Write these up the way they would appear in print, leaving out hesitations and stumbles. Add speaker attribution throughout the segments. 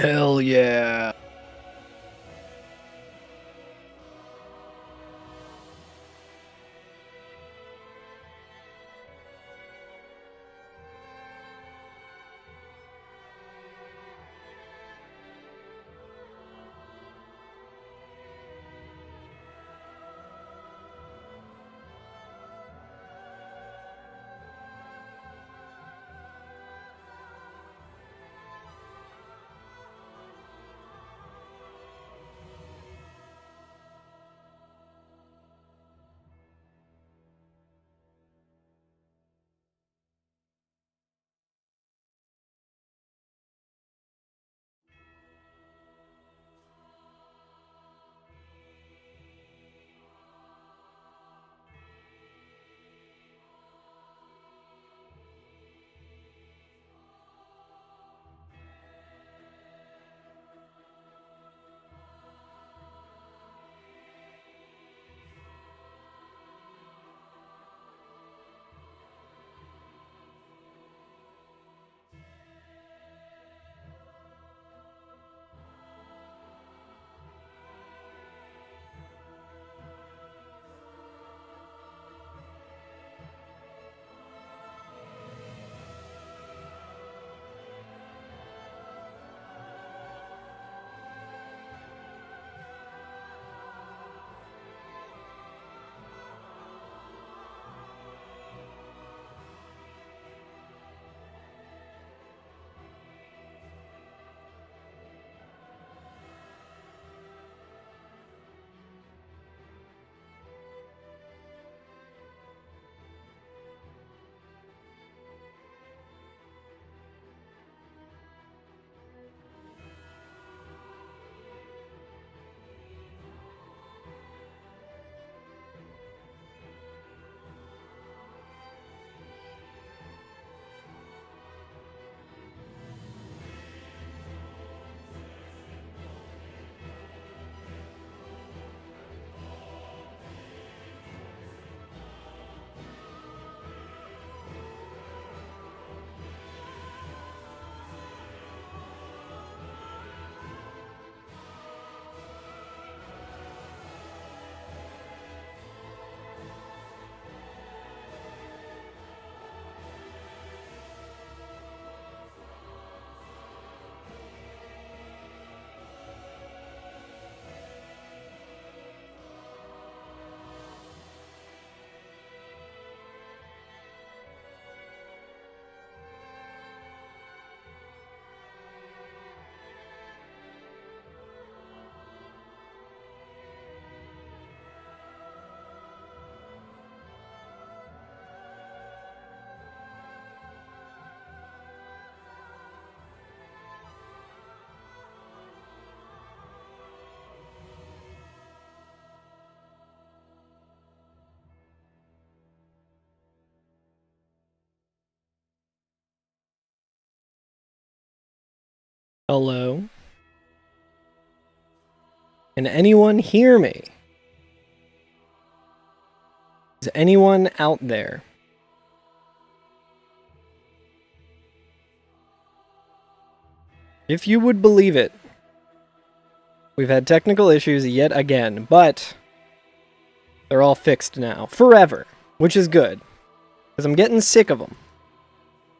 Speaker 1: Hell yeah. Hello? Can anyone hear me? Is anyone out there? If you would believe it, we've had technical issues yet again, but they're all fixed now. Forever. Which is good. Because I'm getting sick of them.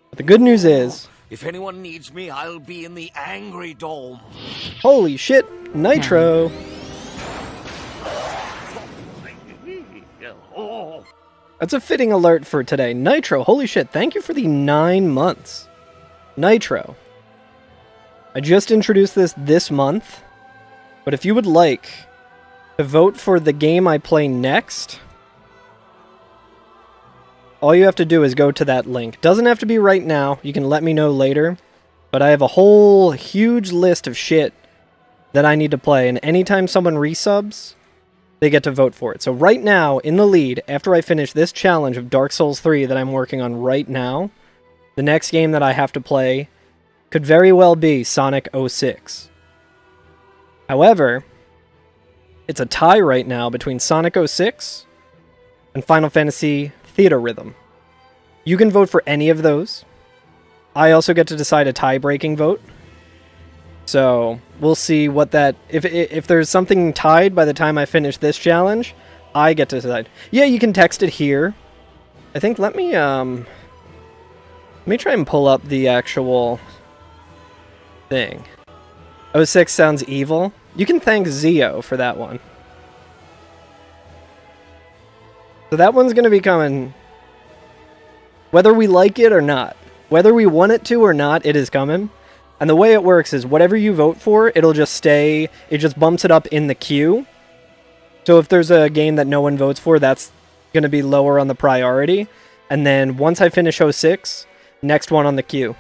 Speaker 1: But the good news is...
Speaker 2: If anyone needs me, I'll be in the Angry Dome.
Speaker 1: Holy shit! Nitro! That's a fitting alert for today. Nitro, holy shit, thank you for the 9 months. Nitro. I just introduced this month, but if you would like to vote for the game I play next, all you have to do is go to that link. Doesn't have to be right now, you can let me know later, but I have a whole huge list of shit that I need to play, and anytime someone resubs, they get to vote for it. So right now, in the lead, after I finish this challenge of Dark Souls 3 that I'm working on right now, the next game that I have to play could very well be Sonic 06. However, it's a tie right now between Sonic 06 and Final Fantasy Theater Rhythm. You can vote for any of those. I also get to decide a tie-breaking vote. So we'll see what that, if there's something tied by the time I finish this challenge, I get to decide. Yeah, you can text it here. I think, let me try and pull up the actual thing. 06 sounds evil. You can thank Zio for that one. So that one's going to be coming whether we like it or not. Whether we want it to or not, it is coming. And the way it works is whatever you vote for, it'll just stay, it just bumps it up in the queue. So if there's a game that no one votes for, that's going to be lower on the priority. And then once I finish 06, next one on the queue.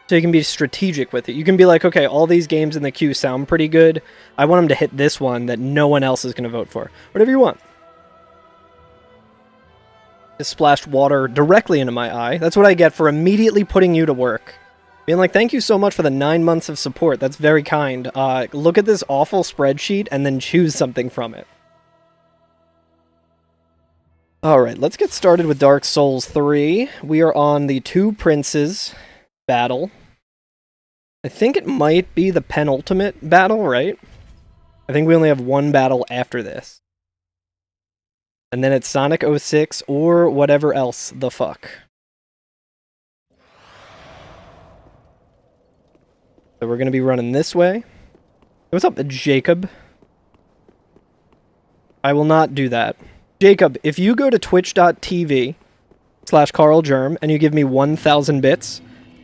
Speaker 1: So you can be strategic with it. You can be like, okay, all these games in the queue sound pretty good. I want them to hit this one that no one else is going to vote for. Whatever you want. Just splashed water directly into my eye. That's what I get for immediately putting you to work. Being like, thank you so much for the 9 months of support. That's very kind. Look at this awful spreadsheet and then choose something from it. Alright, let's get started with Dark Souls 3. We are on the Two Princes battle. I think it might be the penultimate battle, right? I think we only have one battle after this. And then it's Sonic 06 or whatever else the fuck. So we're going to be running this way. What's up, Jacob? I will not do that. Jacob, if you go to twitch.tv/CarlGerm and you give me 1,000 bits,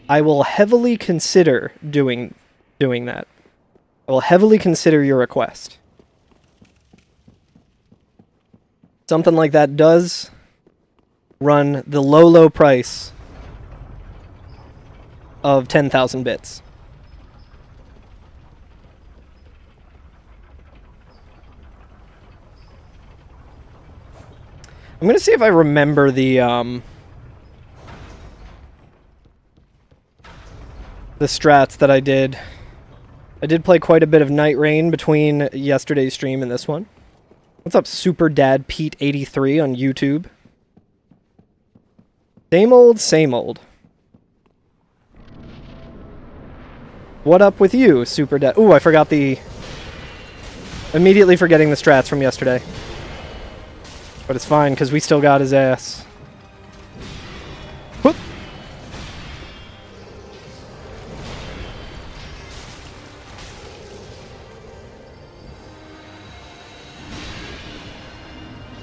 Speaker 1: I will heavily consider doing that. I will heavily consider your request. Something like that does run the low price of 10,000 bits. I'm gonna see if I remember the strats that I did. I did play quite a bit of Night Rain between yesterday's stream and this one. What's up, Super Dad Pete 83 on YouTube? Same old, same old. What up with you, Super Dad? Ooh, I forgot the... Immediately forgetting the strats from yesterday. But it's fine, because we still got his ass. Whoop.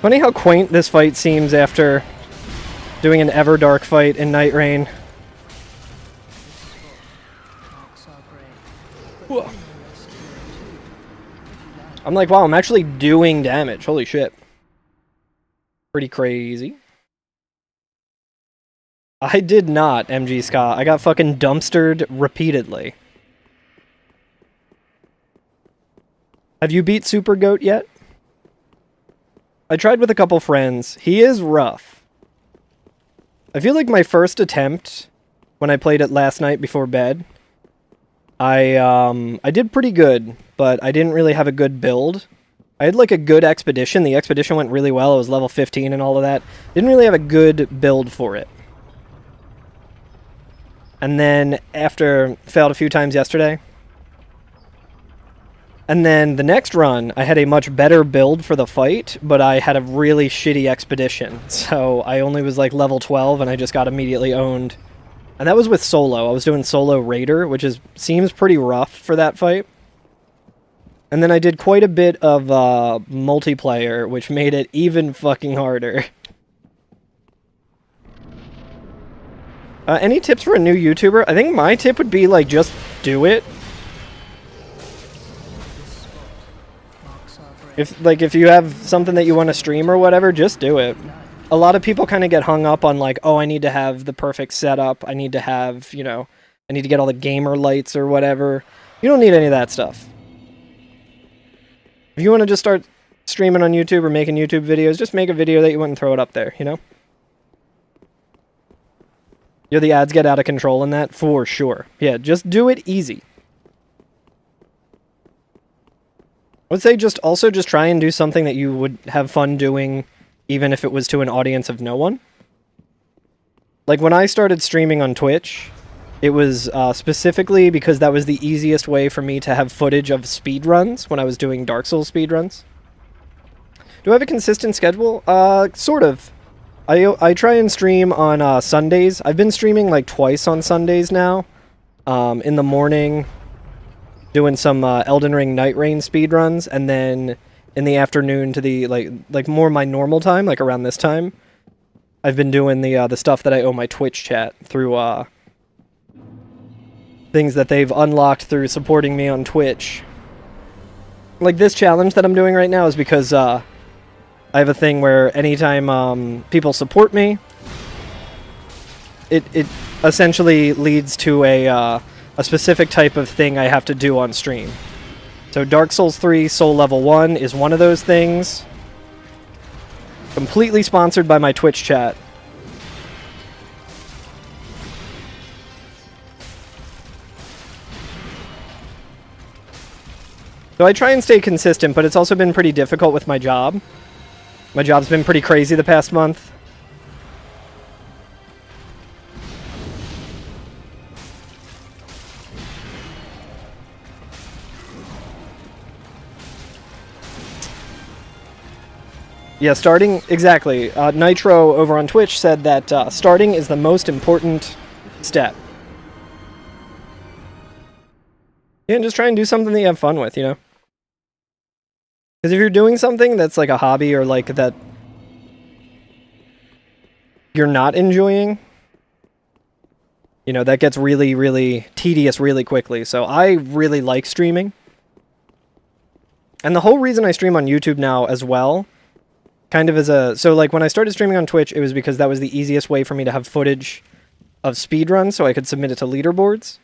Speaker 1: Funny how quaint this fight seems after doing an Everdark fight in Night Rain. Whoa. I'm like, wow, I'm actually doing damage. Holy shit. Pretty crazy. I did not, MG Scott. I got fucking dumpstered repeatedly. Have you beat Super Goat yet? I tried with a couple friends. He is rough. I feel like my first attempt, when I played it last night before bed, I did pretty good, but I didn't really have a good build. I had like a good expedition. The expedition went really well. It was level 15 and all of that. Didn't really have a good build for it. And then after, failed a few times yesterday. And then the next run, I had a much better build for the fight, but I had a really shitty expedition. So I only was like level 12 and I just got immediately owned. And that was with solo. I was doing solo Raider, which seems pretty rough for that fight. And then I did quite a bit of multiplayer, which made it even fucking harder. Any tips for a new YouTuber? I think my tip would be, like, just do it. If you have something that you want to stream or whatever, just do it. A lot of people kind of get hung up on, like, oh, I need to have the perfect setup. I need to have, you know, I need to get all the gamer lights or whatever. You don't need any of that stuff. If you want to just start streaming on YouTube or making YouTube videos, just make a video that you want and throw it up there, you know? Yeah, the ads get out of control in that, for sure. Yeah, just do it easy. I would say just try and do something that you would have fun doing, even if it was to an audience of no one. Like, when I started streaming on Twitch, It was specifically because that was the easiest way for me to have footage of speedruns when I was doing Dark Souls speedruns. Do I have a consistent schedule? Sort of. I try and stream on Sundays. I've been streaming like twice on Sundays now. In the morning, doing some Elden Ring Night Rain speedruns, and then in the afternoon to the like more my normal time, like around this time, I've been doing the stuff that I owe my Twitch chat through things that they've unlocked through supporting me on Twitch. Like this challenge that I'm doing right now is because I have a thing where anytime people support me, it essentially leads to a specific type of thing I have to do on stream. So Dark Souls 3 Soul Level 1 is one of those things. Completely sponsored by my Twitch chat. So I try and stay consistent, but it's also been pretty difficult with my job. My job's been pretty crazy the past month. Yeah, starting, exactly. Nitro over on Twitch said that starting is the most important step. Yeah, and just try and do something that you have fun with, you know? Because if you're doing something that's like a hobby or like that you're not enjoying, you know, that gets really, really tedious really quickly. So I really like streaming. And the whole reason I stream on YouTube now as well, kind of as a... So like when I started streaming on Twitch, it was because that was the easiest way for me to have footage of speedruns so I could submit it to leaderboards.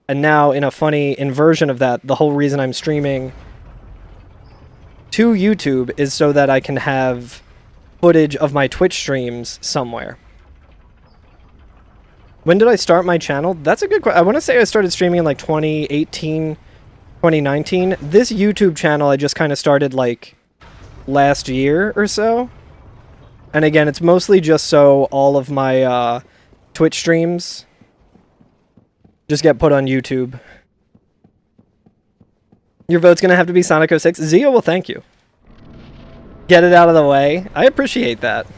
Speaker 1: And now in a funny inversion of that, the whole reason I'm streaming to YouTube is so that I can have footage of my Twitch streams somewhere. When did I start my channel? That's a good question. I want to say I started streaming in like 2018, 2019. This YouTube channel I just kind of started like last year or so. And again, it's mostly just so all of my Twitch streams just get put on YouTube. Your vote's gonna have to be Sonic 06. Zio will thank you. Get it out of the way. I appreciate that.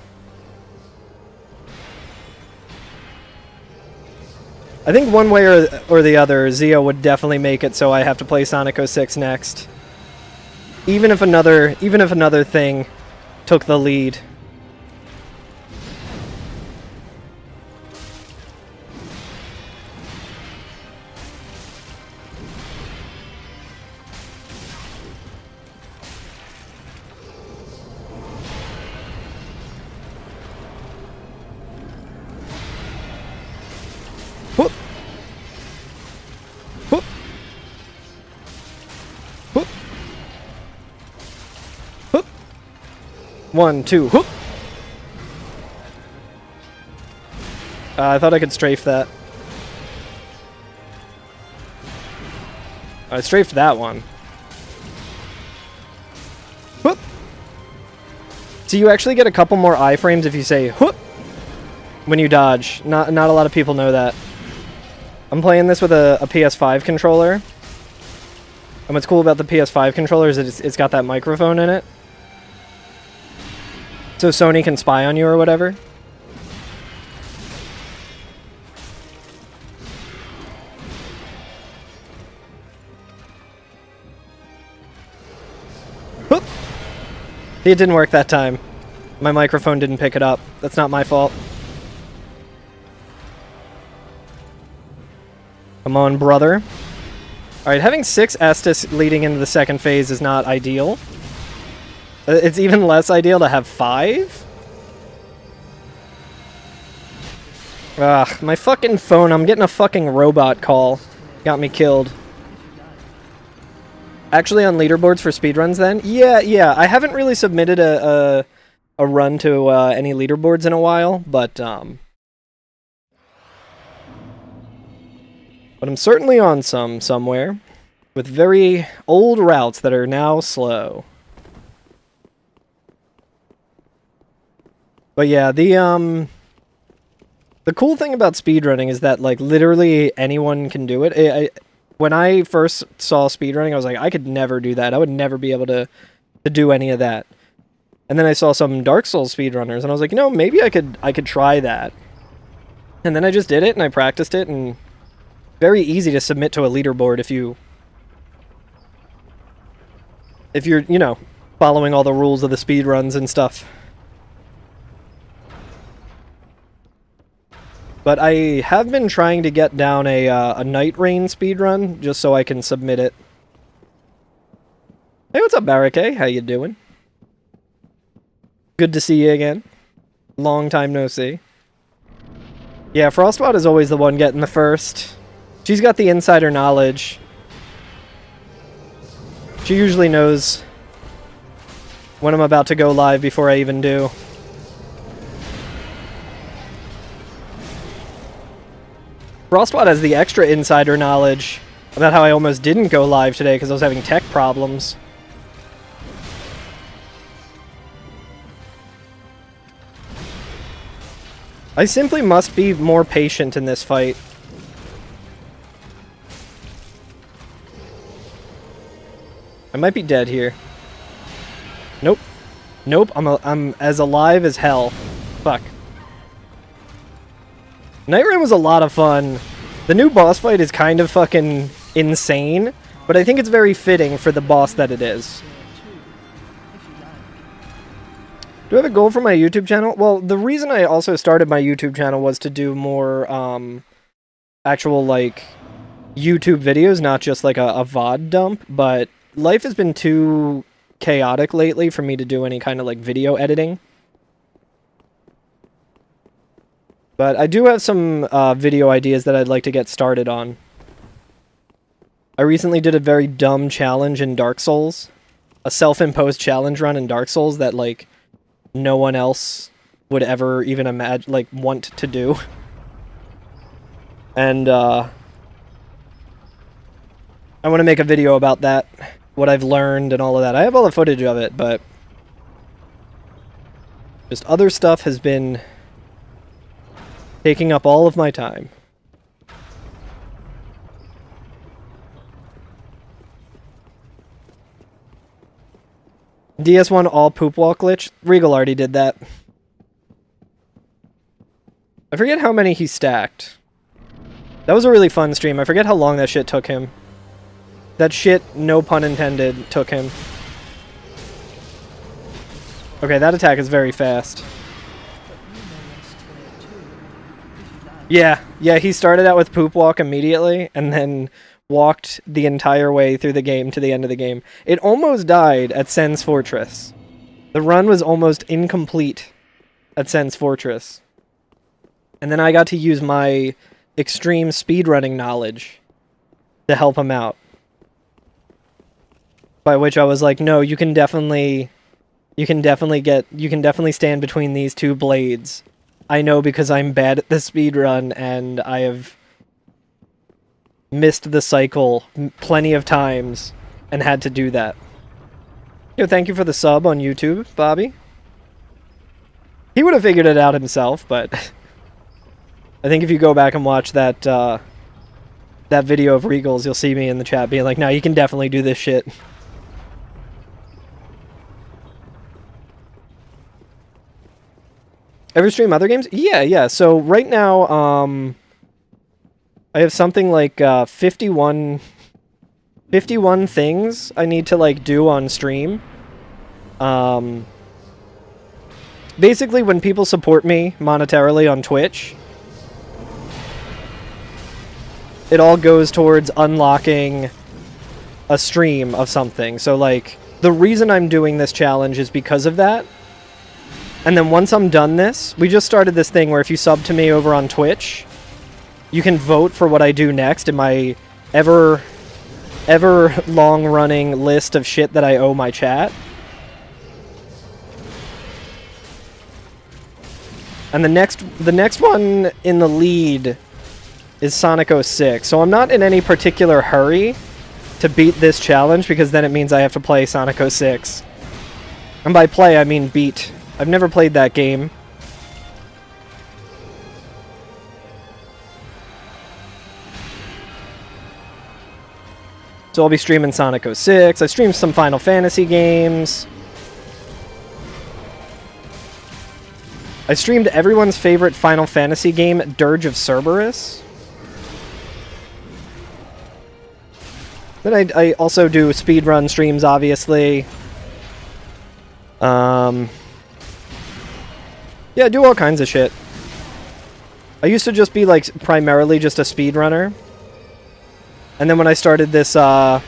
Speaker 1: I think one way or the other, Zio would definitely make it so I have to play Sonic 06 next. Even if another thing took the lead. Whoop. Whoop. Whoop. Whoop. 1, 2, whoop. I thought I could strafe that. I strafed that one. Whoop. So you actually get a couple more iframes if you say whoop when you dodge. Not a lot of people know that. I'm playing this with a PS5 controller. And what's cool about the PS5 controller is that it's got that microphone in it. So Sony can spy on you or whatever. Whoop! It didn't work that time. My microphone didn't pick it up. That's not my fault. Come on, brother. Alright, having 6 Estus leading into the second phase is not ideal. It's even less ideal to have 5? Ugh, my fucking phone. I'm getting a fucking robot call. Got me killed. Actually on leaderboards for speedruns then? Yeah. I haven't really submitted a run to any leaderboards in a while, but I'm certainly on somewhere, with very old routes that are now slow. But yeah, The cool thing about speedrunning is that, like, literally anyone can do it. When I first saw speedrunning, I was like, I could never do that. I would never be able to do any of that. And then I saw some Dark Souls speedrunners, and I was like, you know, maybe I could try that. And then I just did it, and I practiced it, and very easy to submit to a leaderboard if you're, you know, following all the rules of the speedruns and stuff. But I have been trying to get down a Night Rain speedrun, just so I can submit it. Hey, what's up, Barricade? How you doing? Good to see you again. Long time no see. Yeah, Frostbot is always the one getting the first. She's got the insider knowledge. She usually knows when I'm about to go live before I even do. Frostbot has the extra insider knowledge about how I almost didn't go live today because I was having tech problems. I simply must be more patient in this fight. I might be dead here. Nope. Nope, I'm as alive as hell. Fuck. Night Rain was a lot of fun. The new boss fight is kind of fucking insane, but I think it's very fitting for the boss that it is. Do I have a goal for my YouTube channel? Well, the reason I also started my YouTube channel was to do more actual, like, YouTube videos, not just like a VOD dump, but life has been too chaotic lately for me to do any kind of, like, video editing. But I do have some video ideas that I'd like to get started on. I recently did a very dumb challenge in Dark Souls. A self-imposed challenge run in Dark Souls that, like, no one else would ever even imagine, like, want to do. And, I want to make a video about that. What I've learned and all of that. I have all the footage of it, but just other stuff has been taking up all of my time. DS1 all poop walk glitch? Regal already did that. I forget how many he stacked. That was a really fun stream. I forget how long that shit took him. That shit, no pun intended, took him. Okay, that attack is very fast. Yeah, he started out with poop walk immediately, and then walked the entire way through the game to the end of the game. It almost died at Sen's Fortress. The run was almost incomplete at Sen's Fortress. And then I got to use my extreme speedrunning knowledge to help him out. By which I was like, no, you can definitely stand between these two blades. I know because I'm bad at the speedrun and I have missed the cycle plenty of times and had to do that. Yo, thank you for the sub on YouTube, Bobby. He would have figured it out himself, but I think if you go back and watch that that video of Regals, you'll see me in the chat being like, no, you can definitely do this shit. Ever stream other games? Yeah. So right now, I have something like 51 things I need to, like, do on stream. Basically, when people support me monetarily on Twitch, it all goes towards unlocking a stream of something. So, like, the reason I'm doing this challenge is because of that. And then once I'm done this, we just started this thing where if you sub to me over on Twitch, you can vote for what I do next in my ever long-running list of shit that I owe my chat. And the next one in the lead is Sonic 06. So I'm not in any particular hurry to beat this challenge, because then it means I have to play Sonic 06. And by play, I mean beat. I've never played that game. So I'll be streaming Sonic 06. I streamed some Final Fantasy games. I streamed everyone's favorite Final Fantasy game, Dirge of Cerberus. Then I also do speedrun streams, obviously. Yeah, I do all kinds of shit. I used to just be, like, primarily just a speedrunner. And then when I started this, the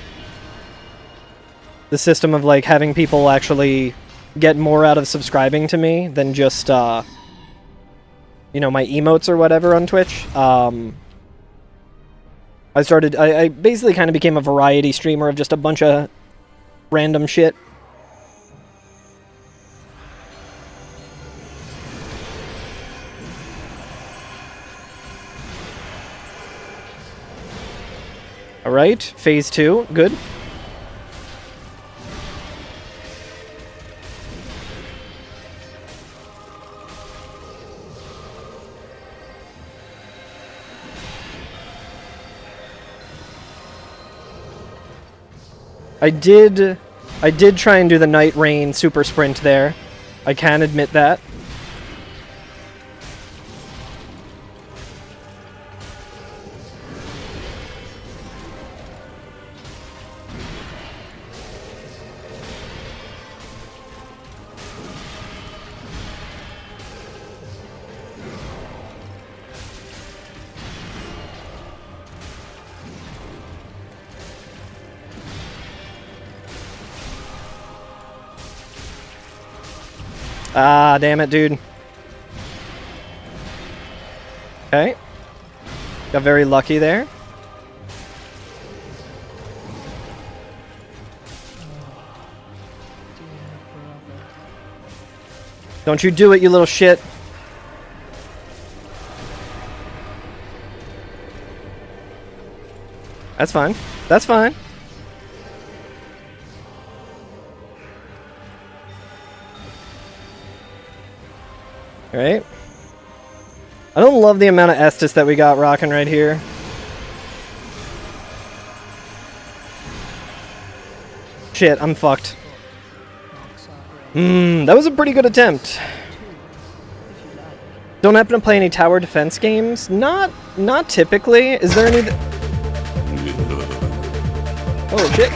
Speaker 1: system of, like, having people actually get more out of subscribing to me than just, you know, my emotes or whatever on Twitch, I basically kind of became a variety streamer of just a bunch of random shit. Alright, phase 2, good. I did try and do the Night Rain super sprint there. I can admit that. Ah, damn it, dude. Okay. Got very lucky there. Don't you do it, you little shit. That's fine. That's fine. Right? I don't love the amount of Estus that we got rocking right here. Shit, I'm fucked. That was a pretty good attempt. Don't happen to play any tower defense games? Not typically. Is there any... Oh, shit.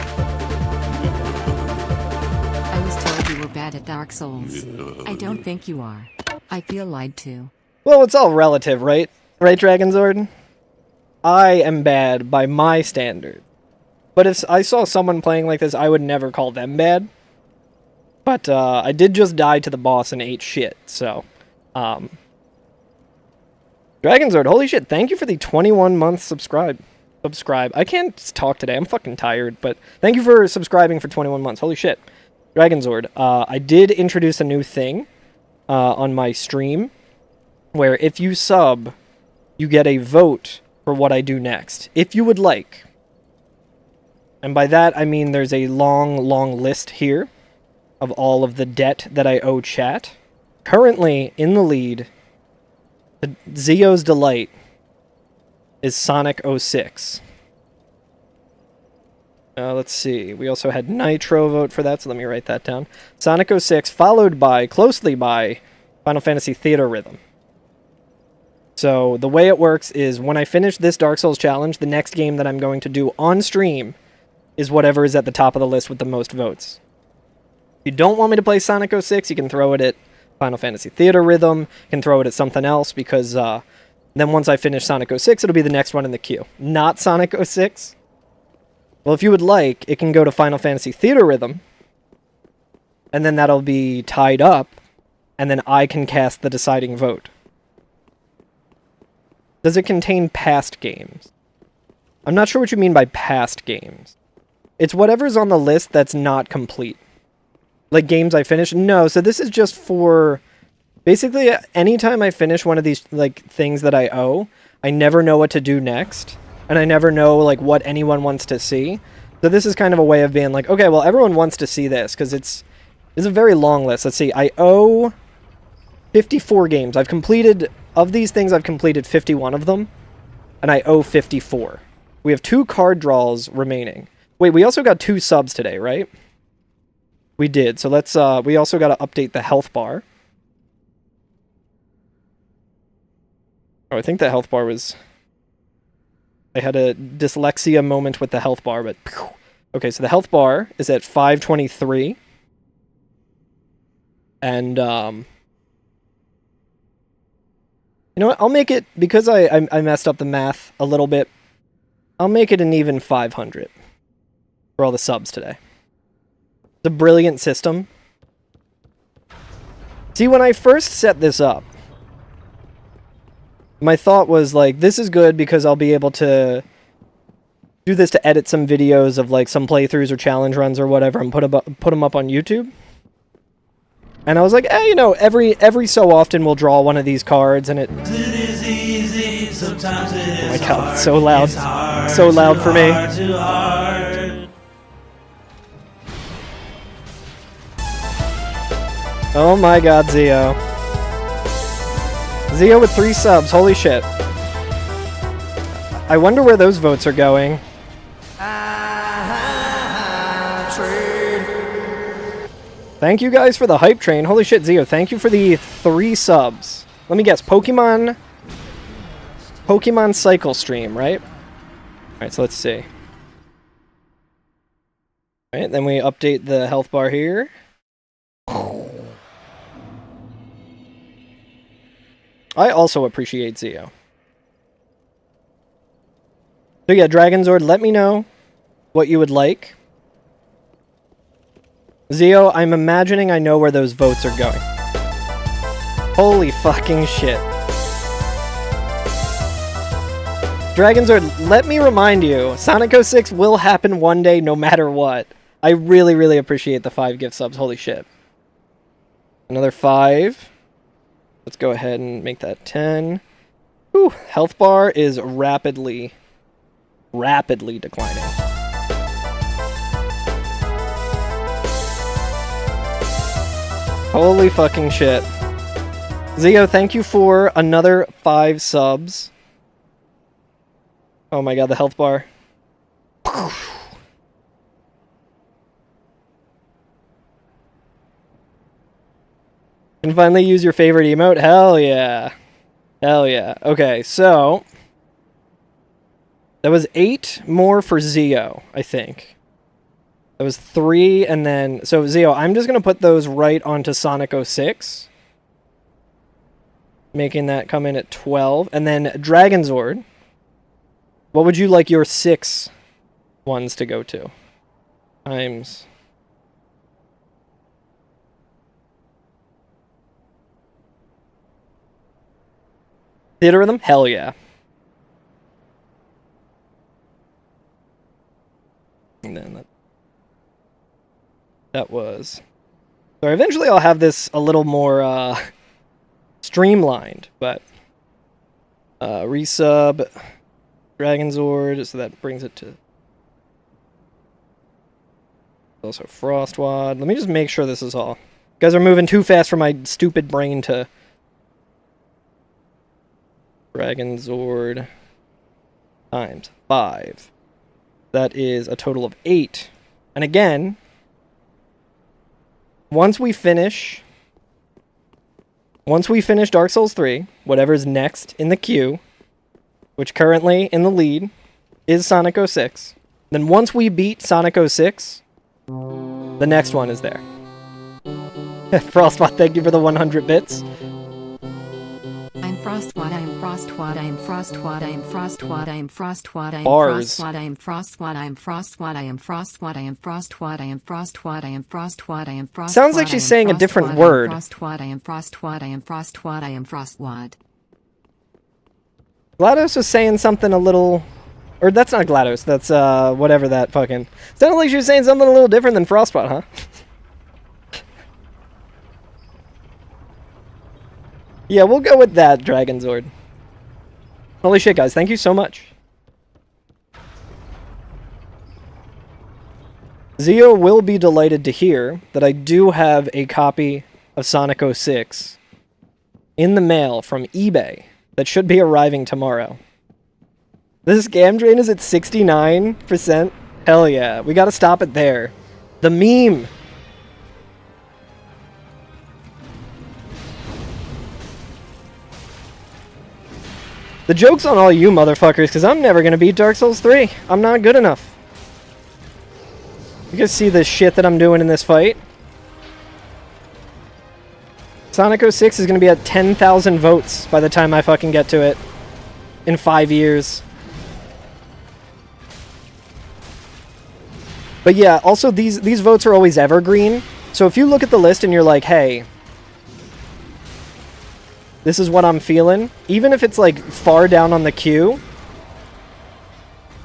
Speaker 3: I was told you were bad at Dark Souls. I don't think you are. I feel lied to.
Speaker 1: Well, it's all relative, right? Right, Dragonzord? I am bad by my standard. But if I saw someone playing like this, I would never call them bad. But, I did just die to the boss and ate shit, so... Dragonzord, holy shit, thank you for the 21-month subscribe. I can't talk today, I'm fucking tired, but thank you for subscribing for 21 months, holy shit. Dragonzord, I did introduce a new thing. On my stream, where if you sub, you get a vote for what I do next, if you would like. And by that, I mean there's a long, long list here of all of the debt that I owe chat. Currently, in the lead, Zio's Delight is Sonic 06. Let's see. We also had Nitro vote for that, so let me write that down. Sonic 06, followed by, closely by, Final Fantasy Theater Rhythm. So, the way it works is, when I finish this Dark Souls challenge, the next game that I'm going to do on stream is whatever is at the top of the list with the most votes. If you don't want me to play Sonic 06, you can throw it at Final Fantasy Theater Rhythm, you can throw it at something else, because then once I finish Sonic 06, it'll be the next one in the queue. Not Sonic 06. Well, if you would like, it can go to Final Fantasy Theater Rhythm, and then that'll be tied up, and then I can cast the deciding vote. Does it contain past games? I'm not sure what you mean by past games. It's whatever's on the list that's not complete. Like games I finished? No, so this is just for... Basically, anytime I finish one of these like things that I owe, I never know what to do next. And I never know, like, what anyone wants to see. So this is kind of a way of being like, okay, well, everyone wants to see this, because it's a very long list. Let's see, I owe 54 games. I've completed, of these things, I've completed 51 of them, and I owe 54. We have 2 card draws remaining. Wait, we also got 2 subs today, right? We did. So let's, we also got to update the health bar. Oh, I think the health bar was... I had a dyslexia moment with the health bar, but... Okay, so the health bar is at 523. And, you know what? I'll make it, because I messed up the math a little bit, I'll make it an even 500 for all the subs today. It's a brilliant system. See, when I first set this up, my thought was, like, this is good because I'll be able to do this to edit some videos of, like, some playthroughs or challenge runs or whatever and put them up on YouTube. And I was like, you know, every so often we'll draw one of these cards and it... Oh my god, so loud. So loud for me. Oh my god, Zio. Zio with 3 subs, holy shit. I wonder where those votes are going. Thank you guys for the hype train. Holy shit, Zio, thank you for the 3 subs. Let me guess, Pokemon Cycle stream, right? Alright, so let's see. Alright, then we update the health bar here. I also appreciate Zio. So yeah, Dragonzord, let me know what you would like. Zio, I'm imagining I know where those votes are going. Holy fucking shit. Dragonzord, let me remind you, Sonic 06 will happen one day no matter what. I really, really appreciate the 5 gift subs. Holy shit. Another 5. Let's go ahead and make that 10. Whew, health bar is rapidly declining. Holy fucking shit. Zio, thank you for another 5 subs. Oh my god, the health bar. Can finally use your favorite emote? Hell yeah. Hell yeah. Okay, so... that was 8 more for Zio, I think. That was 3, and then... So, Zio, I'm just going to put those right onto Sonic 06. Making that come in at 12. And then Dragonzord. What would you like your 6 ones to go to? Times... Theater Rhythm? Hell yeah. And then that was... So eventually I'll have this a little more streamlined, but resub Dragonzord, so that brings it to also Frostwad. Let me just make sure this is all. You guys are moving too fast for my stupid brain to... Dragonzord times 5. That is a total of 8. And again, once we finish Dark Souls 3, whatever's next in the queue, which currently in the lead is Sonic 06, then once we beat Sonic 06, the next one is there. Frostbot, thank you for the 100 bits.
Speaker 3: I'm Frostwad, I am Frostwad, I am Frostwad, I am Frostwad, I am Frostwad, I am
Speaker 1: Bars.
Speaker 3: Frostwad, I am Frostwad, I am Frostwad, I am Frostwad, I am Frostwad, I am Frostwad, I am Frostwad, I am Frostwad.
Speaker 1: Sounds like she's saying a different word.
Speaker 3: Frostwad, I am Frostwad, I am Frostwad, I am Frostwad.
Speaker 1: GLaDOS was saying something a little... Or that's not GLaDOS, that's whatever that fucking... Sounded like she was saying something a little different than Frostbot, huh? Yeah, we'll go with that, Dragonzord. Holy shit, guys, thank you so much. Zio will be delighted to hear that I do have a copy of Sonic 06 in the mail from eBay that should be arriving tomorrow. This scam drain is at 69%. Hell yeah. We gotta stop it there. The meme. The joke's on all you motherfuckers, because I'm never gonna beat Dark Souls 3. I'm not good enough. You guys see the shit that I'm doing in this fight? Sonic 06 is gonna be at 10,000 votes by the time I fucking get to it. In 5 years. But yeah, also these votes are always evergreen. So if you look at the list and you're like, hey, this is what I'm feeling, even if it's like far down on the queue,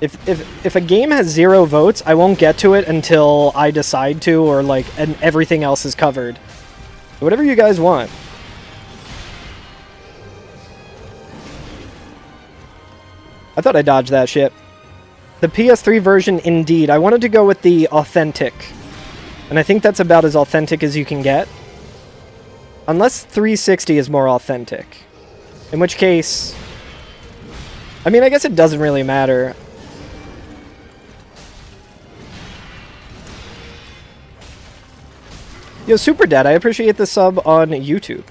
Speaker 1: if a game has 0 votes, I won't get to it until I decide to, or like, and everything else is covered. Whatever you guys want. I thought I dodged that shit. The PS3 version, indeed. I wanted to go with the authentic. And I think that's about as authentic as you can get. Unless 360 is more authentic. In which case... I mean, I guess it doesn't really matter. Yo, Super Dad, I appreciate the sub on YouTube.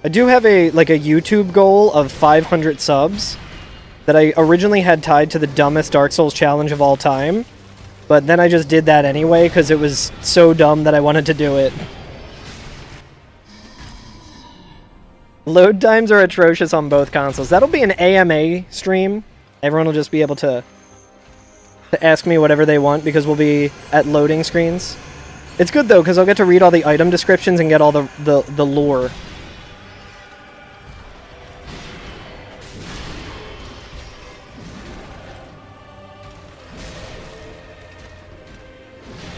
Speaker 1: I do have a YouTube goal of 500 subs that I originally had tied to the dumbest Dark Souls challenge of all time, but then I just did that anyway because it was so dumb that I wanted to do it. Load times are atrocious on both consoles. That'll be an AMA stream. Everyone will just be able to ask me whatever they want because we'll be at loading screens. It's good though because I'll get to read all the item descriptions and get all the lore.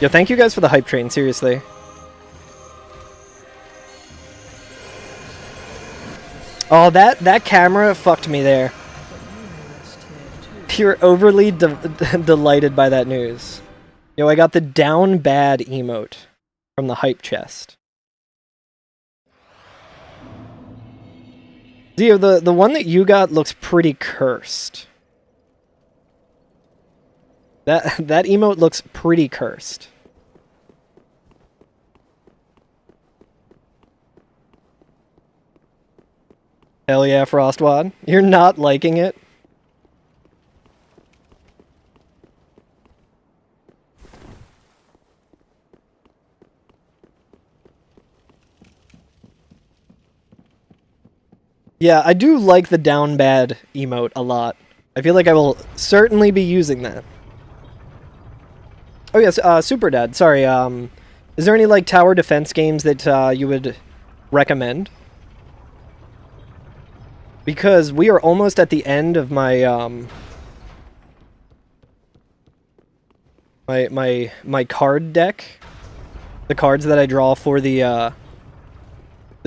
Speaker 1: Yo, thank you guys for the hype train, seriously. Oh, that camera fucked me there. You're overly delighted by that news. Yo, I got the down bad emote from the hype chest. Zio, the one that you got looks pretty cursed. That emote looks pretty cursed. Hell yeah, Frostwad. You're not liking it? Yeah, I do like the down bad emote a lot. I feel like I will certainly be using that. Oh yes, Super Dad, sorry, is there any, like, tower defense games that, you would recommend? Because we are almost at the end of my, my card deck. The cards that I draw for the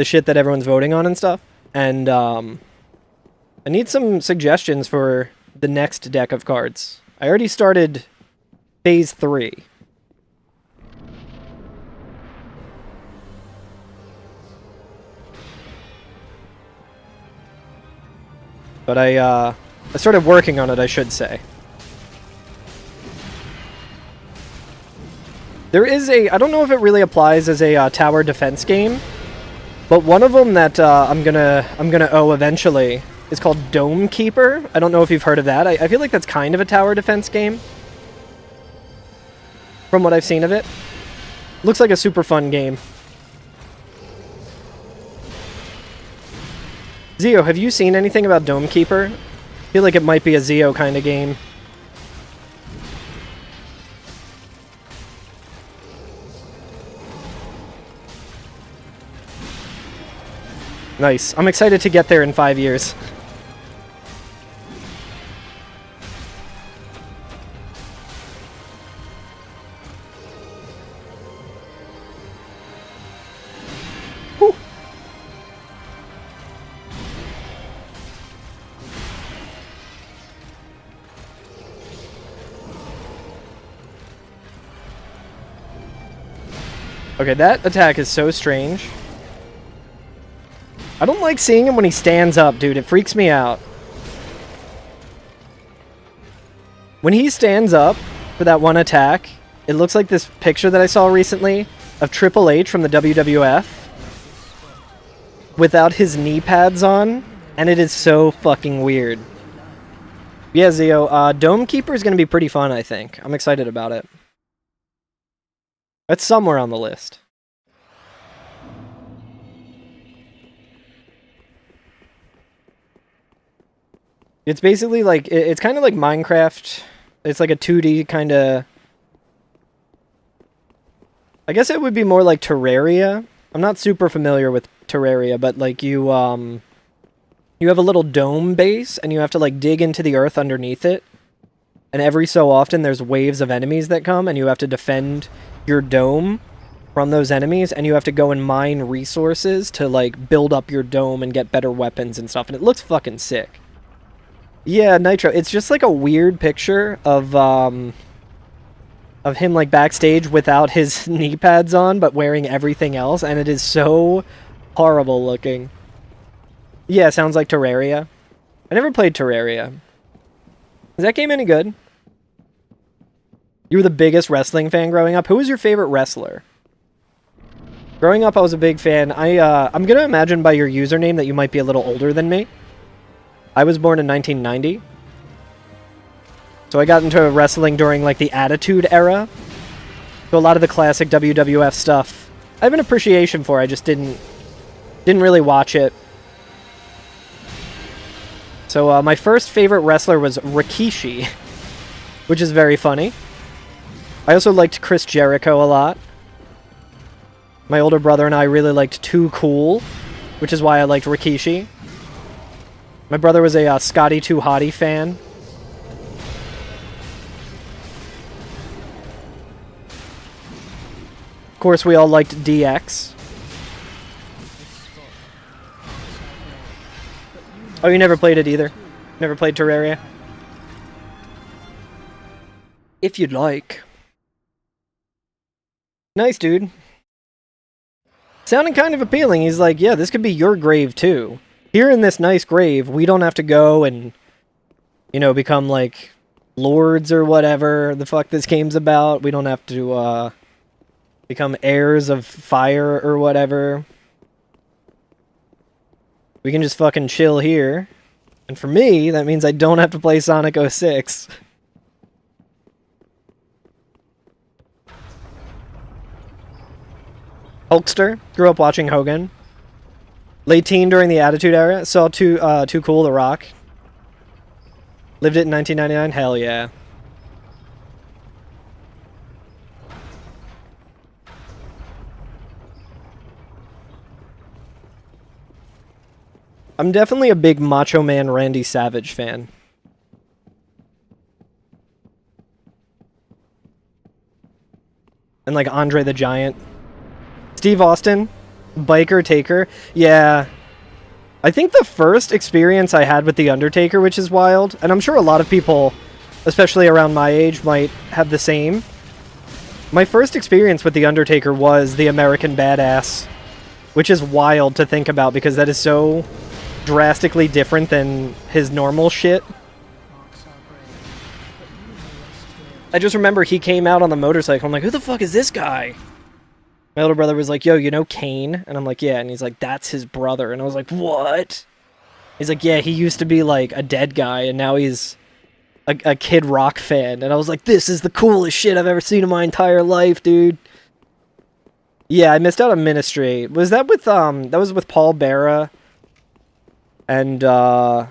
Speaker 1: shit that everyone's voting on and stuff. And, I need some suggestions for the next deck of cards. I already started Phase 3. But I started working on it, I should say. There is I don't know if it really applies as a tower defense game, but one of them that I'm gonna owe eventually is called Dome Keeper. I don't know if you've heard of that. I feel like that's kind of a tower defense game, from what I've seen of it. Looks like a super fun game. Zio, have you seen anything about Dome Keeper? I feel like it might be a Zio kind of game. Nice. I'm excited to get there in 5 years. Whew. Okay, that attack is so strange. I don't like seeing him when he stands up, dude. It freaks me out. When he stands up for that one attack, it looks like this picture that I saw recently of Triple H from the WWF without his knee pads on, and it is so fucking weird. Yeah, Zio, Dome Keeper is going to be pretty fun, I think. I'm excited about it. It's somewhere on the list. It's basically like, it's kind of like Minecraft. It's like a 2D kind of... I guess it would be more like Terraria. I'm not super familiar with Terraria, but like you have a little dome base, and you have to like dig into the earth underneath it. And every so often there's waves of enemies that come, and you have to defend your dome from those enemies, and you have to go and mine resources to like build up your dome and get better weapons and stuff, and it looks fucking sick. Yeah, Nitro. It's just like a weird picture of him like backstage without his knee pads on, but wearing everything else, and it is so horrible looking. Yeah, sounds like Terraria. I never played Terraria. Is that game any good? You were the biggest wrestling fan growing up. Who was your favorite wrestler? Growing up, I was a big fan. I'm gonna imagine by your username that you might be a little older than me. I was born in 1990. So I got into wrestling during like the Attitude Era. So a lot of the classic WWF stuff I have an appreciation for. I just didn't really watch it. So my first favorite wrestler was Rikishi, which is very funny. I also liked Chris Jericho a lot. My older brother and I really liked Too Cool, which is why I liked Rikishi. My brother was a Scotty 2 Hottie fan. Of course, we all liked DX. Oh, you never played it either? Never played Terraria? If you'd like. Nice, dude. Sounding kind of appealing. He's like, yeah, this could be your grave, too. Here in this nice grave, we don't have to go and, you know, become, like, lords or whatever the fuck this game's about. We don't have to, become heirs of fire or whatever. We can just fucking chill here. And for me, that means I don't have to play Sonic 06. Hulkster. Grew up watching Hogan. Late teen during the Attitude Era. Saw Too Cool, The Rock. Lived it in 1999. Hell yeah. I'm definitely a big Macho Man Randy Savage fan. And like Andre the Giant. Steve Austin, Biker Taker. Yeah. I think the first experience I had with The Undertaker, which is wild, and I'm sure a lot of people, especially around my age, might have the same. My first experience with The Undertaker was the American Badass, which is wild to think about because that is so drastically different than his normal shit. I just remember he came out on the motorcycle. I'm like, who the fuck is this guy? My older brother was like, yo, you know Kane? And I'm like, yeah. And he's like, that's his brother. And I was like, what? He's like, yeah, he used to be like a dead guy, and now he's a Kid Rock fan. And I was like, this is the coolest shit I've ever seen in my entire life, dude. Yeah, I missed out on Ministry. Was that with, that was with Paul Bearer? And, was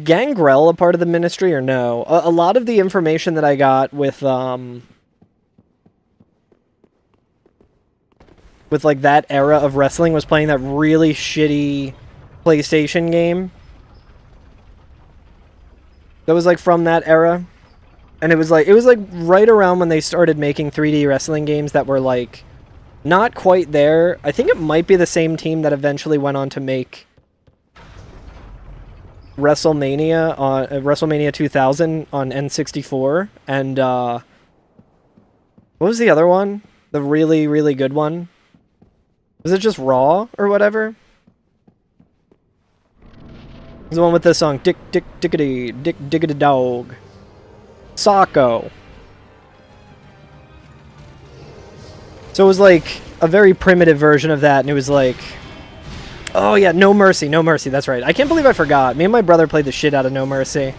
Speaker 1: Gangrel a part of the Ministry or no? A lot of the information that I got with like that era of wrestling was playing that really shitty PlayStation game. That was like from that era. And it was like right around when they started making 3D wrestling games that were like not quite there. I think it might be the same team that eventually went on to make WrestleMania on WrestleMania 2000 on N64, and what was the other one? The really, really good one? Was it just Raw or whatever? It's the one with the song Dick Dick Dickity Dick Diggity Dog. Socko. So it was like a very primitive version of that, and it was like, oh yeah, No Mercy, No Mercy, that's right. I can't believe I forgot. Me and my brother played the shit out of No Mercy.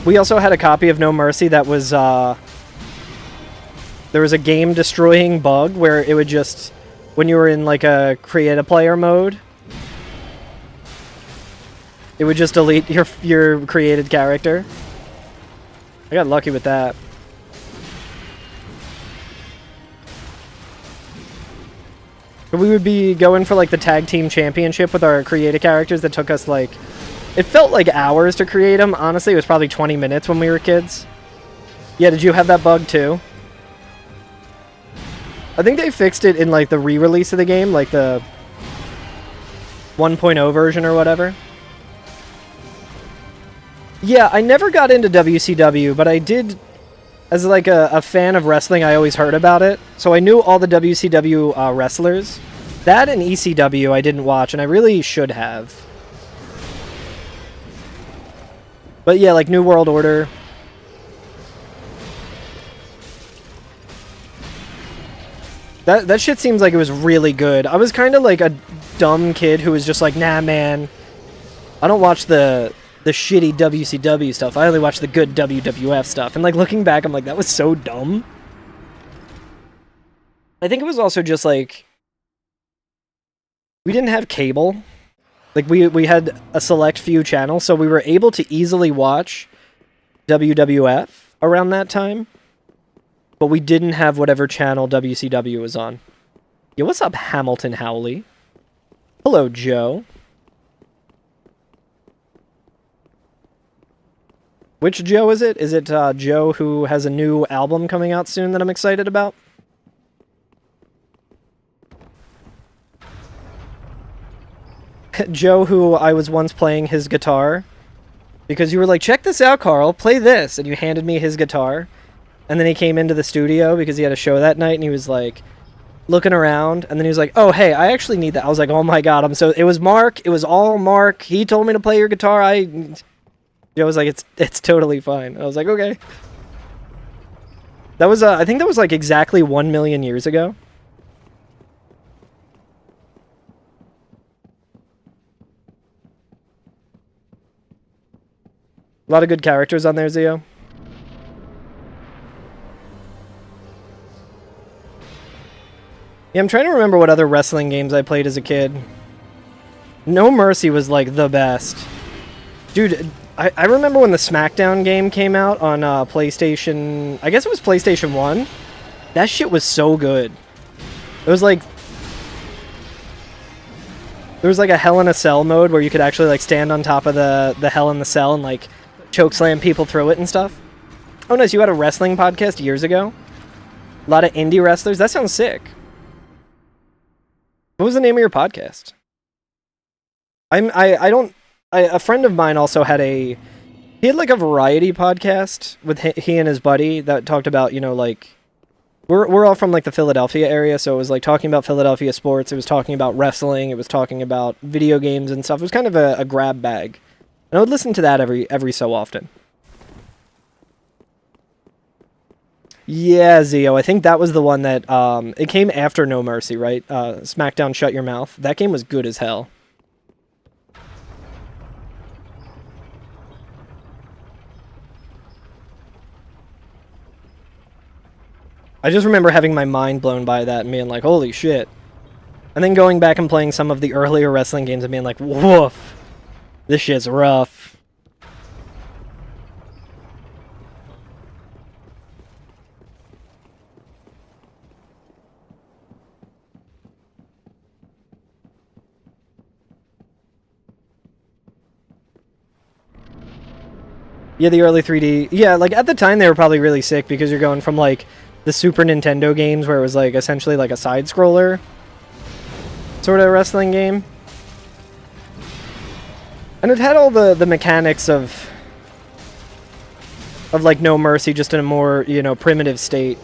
Speaker 1: We also had a copy of No Mercy that was, there was a game-destroying bug where it would just, when you were in like a create-a-player mode, it would just delete your created character. I got lucky with that. But we would be going for like the tag team championship with our created characters that took us like, it felt like hours to create them. Honestly, it was probably 20 minutes when we were kids. Yeah, did you have that bug too? I think they fixed it in like the re-release of the game, like the 1.0 version or whatever. Yeah, I never got into WCW, but I did, as like a fan of wrestling, I always heard about it. So I knew all the WCW wrestlers. That and ECW I didn't watch, and I really should have. But yeah, like New World Order. That shit seems like it was really good. I was kind of like a dumb kid who was just like, nah, man, I don't watch the shitty WCW stuff. I only watch the good WWF stuff. And like looking back, I'm like, that was so dumb. I think it was also just like, we didn't have cable. Like we had a select few channels, so we were able to easily watch WWF around that time. But we didn't have whatever channel WCW was on. Yo, what's up, Hamilton Howley? Hello, Joe. Which Joe is it? Is it Joe who has a new album coming out soon that I'm excited about? Joe who I was once playing his guitar. Because you were like, check this out, Carl, play this. And you handed me his guitar. And then he came into the studio because he had a show that night, and he was like looking around, and then he was like, oh, hey, I actually need that. I was like, oh my god, it was Mark, it was all Mark, he told me to play your guitar, Joe was like, it's totally fine. I was like, okay. That was, I think that was like exactly 1 million years ago. A lot of good characters on there, Zio. Yeah, I'm trying to remember what other wrestling games I played as a kid. No Mercy was like the best. Dude, I remember when the SmackDown game came out on PlayStation, I guess it was PlayStation 1. That shit was so good. It was like, there was like a Hell in a Cell mode where you could actually like stand on top of the Hell in the Cell and like chokeslam people through it and stuff. Oh nice, you had a wrestling podcast years ago? A lot of indie wrestlers? That sounds sick. What was the name of your podcast? A friend of mine also had he had like a variety podcast with he and his buddy that talked about, you know, like, we're all from like the Philadelphia area, so it was like talking about Philadelphia sports, it was talking about wrestling, it was talking about video games and stuff. It was kind of a grab bag. And I would listen to that every so often. Yeah, Zio, I think that was the one that, it came after No Mercy, right? SmackDown Shut Your Mouth. That game was good as hell. I just remember having my mind blown by that and being like, holy shit. And then going back and playing some of the earlier wrestling games and being like, woof, this shit's rough. Yeah, the early 3D. Yeah, like at the time they were probably really sick because you're going from like the Super Nintendo games where it was like essentially like a side scroller sort of wrestling game. And it had all the mechanics of like No Mercy, just in a more, you know, primitive state.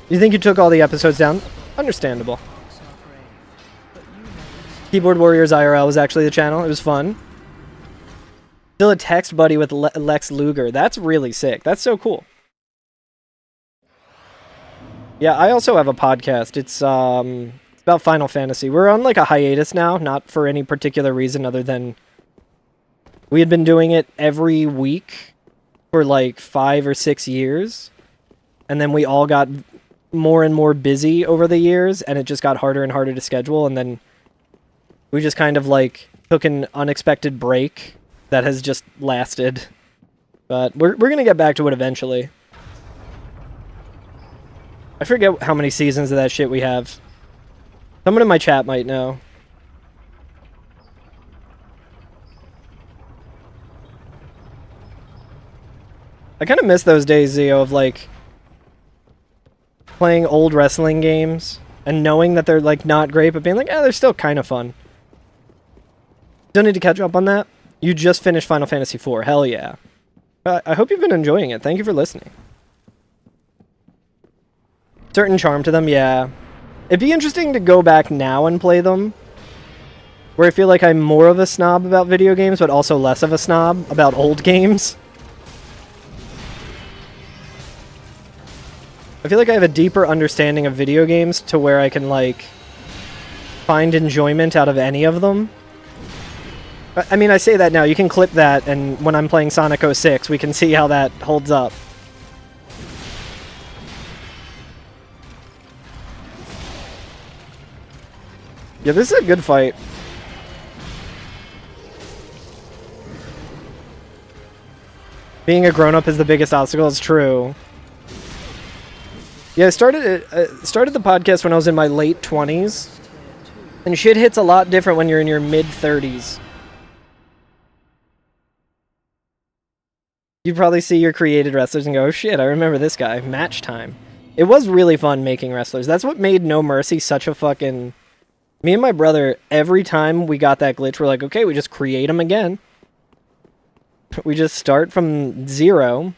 Speaker 1: You think you took all the episodes down? Understandable. Keyboard Warriors IRL was actually the channel. It was fun. Still a text buddy with Lex Luger. That's really sick. That's so cool. Yeah, I also have a podcast. It's about Final Fantasy. We're on like a hiatus now, not for any particular reason other than we had been doing it every week for like 5 or 6 years. And then we all got more and more busy over the years, and it just got harder and harder to schedule, and then we just kind of like took an unexpected break that has just lasted. But we're gonna get back to it eventually. I forget how many seasons of that shit we have. Someone in my chat might know. I kind of miss those days, Zio, of like playing old wrestling games and knowing that they're like not great, but being like, they're still kind of fun. Don't need to catch up on that. You just finished Final Fantasy IV. Hell yeah. I hope you've been enjoying it. Thank you for listening. Certain charm to them, yeah. It'd be interesting to go back now and play them, where I feel like I'm more of a snob about video games, but also less of a snob about old games. I feel like I have a deeper understanding of video games to where I can, like, find enjoyment out of any of them. I mean, I say that now. You can clip that, and when I'm playing Sonic 06, we can see how that holds up. Yeah, this is a good fight. Being a grown-up is the biggest obstacle. It's true. Yeah, I started the podcast when I was in my late 20s. And shit hits a lot different when you're in your mid-30s. You'd probably see your created wrestlers and go, oh shit, I remember this guy. Match time. It was really fun making wrestlers. That's what made No Mercy such a fucking... Me and my brother, every time we got that glitch, we're like, okay, we just create them again. We just start from 0.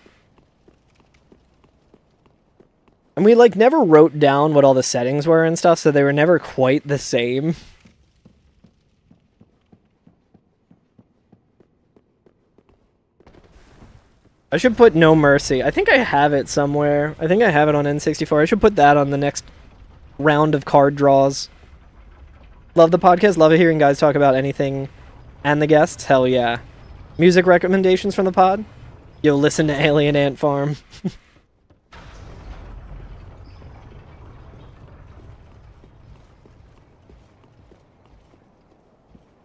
Speaker 1: And we, like, never wrote down what all the settings were and stuff, so they were never quite the same. I should put No Mercy. I think I have it somewhere. I think I have it on N64. I should put that on the next round of card draws. Love the podcast. Love hearing guys talk about anything and the guests. Hell yeah. Music recommendations from the pod? Yo, listen to Alien Ant Farm.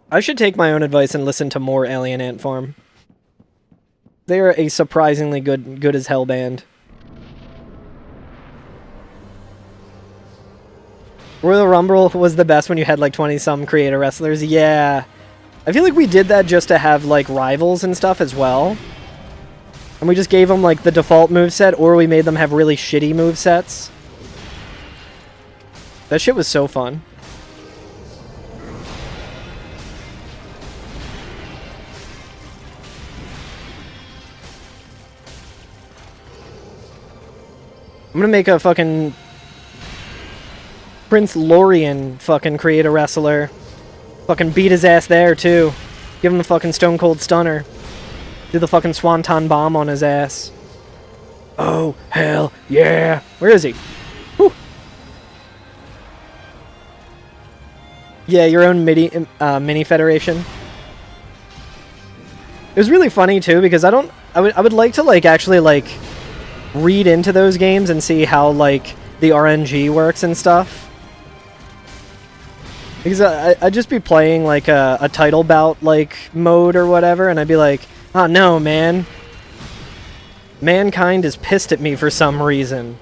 Speaker 1: I should take my own advice and listen to more Alien Ant Farm. They are a surprisingly good as hell band. Royal Rumble was the best when you had like 20-some creator wrestlers. Yeah. I feel like we did that just to have like rivals and stuff as well. And we just gave them like the default moveset, or we made them have really shitty movesets. That shit was so fun. I'm gonna make a fucking Prince Lorien fucking create a wrestler. Fucking beat his ass there too. Give him the fucking Stone Cold Stunner. Do the fucking Swanton Bomb on his ass. Oh, hell yeah. Where is he? Whew. Yeah, your own mini federation. It was really funny too, because I would like to like actually like read into those games and see how like the RNG works and stuff. Because I'd just be playing like a title bout like mode or whatever, and I'd be like, oh no, man. Mankind is pissed at me for some reason.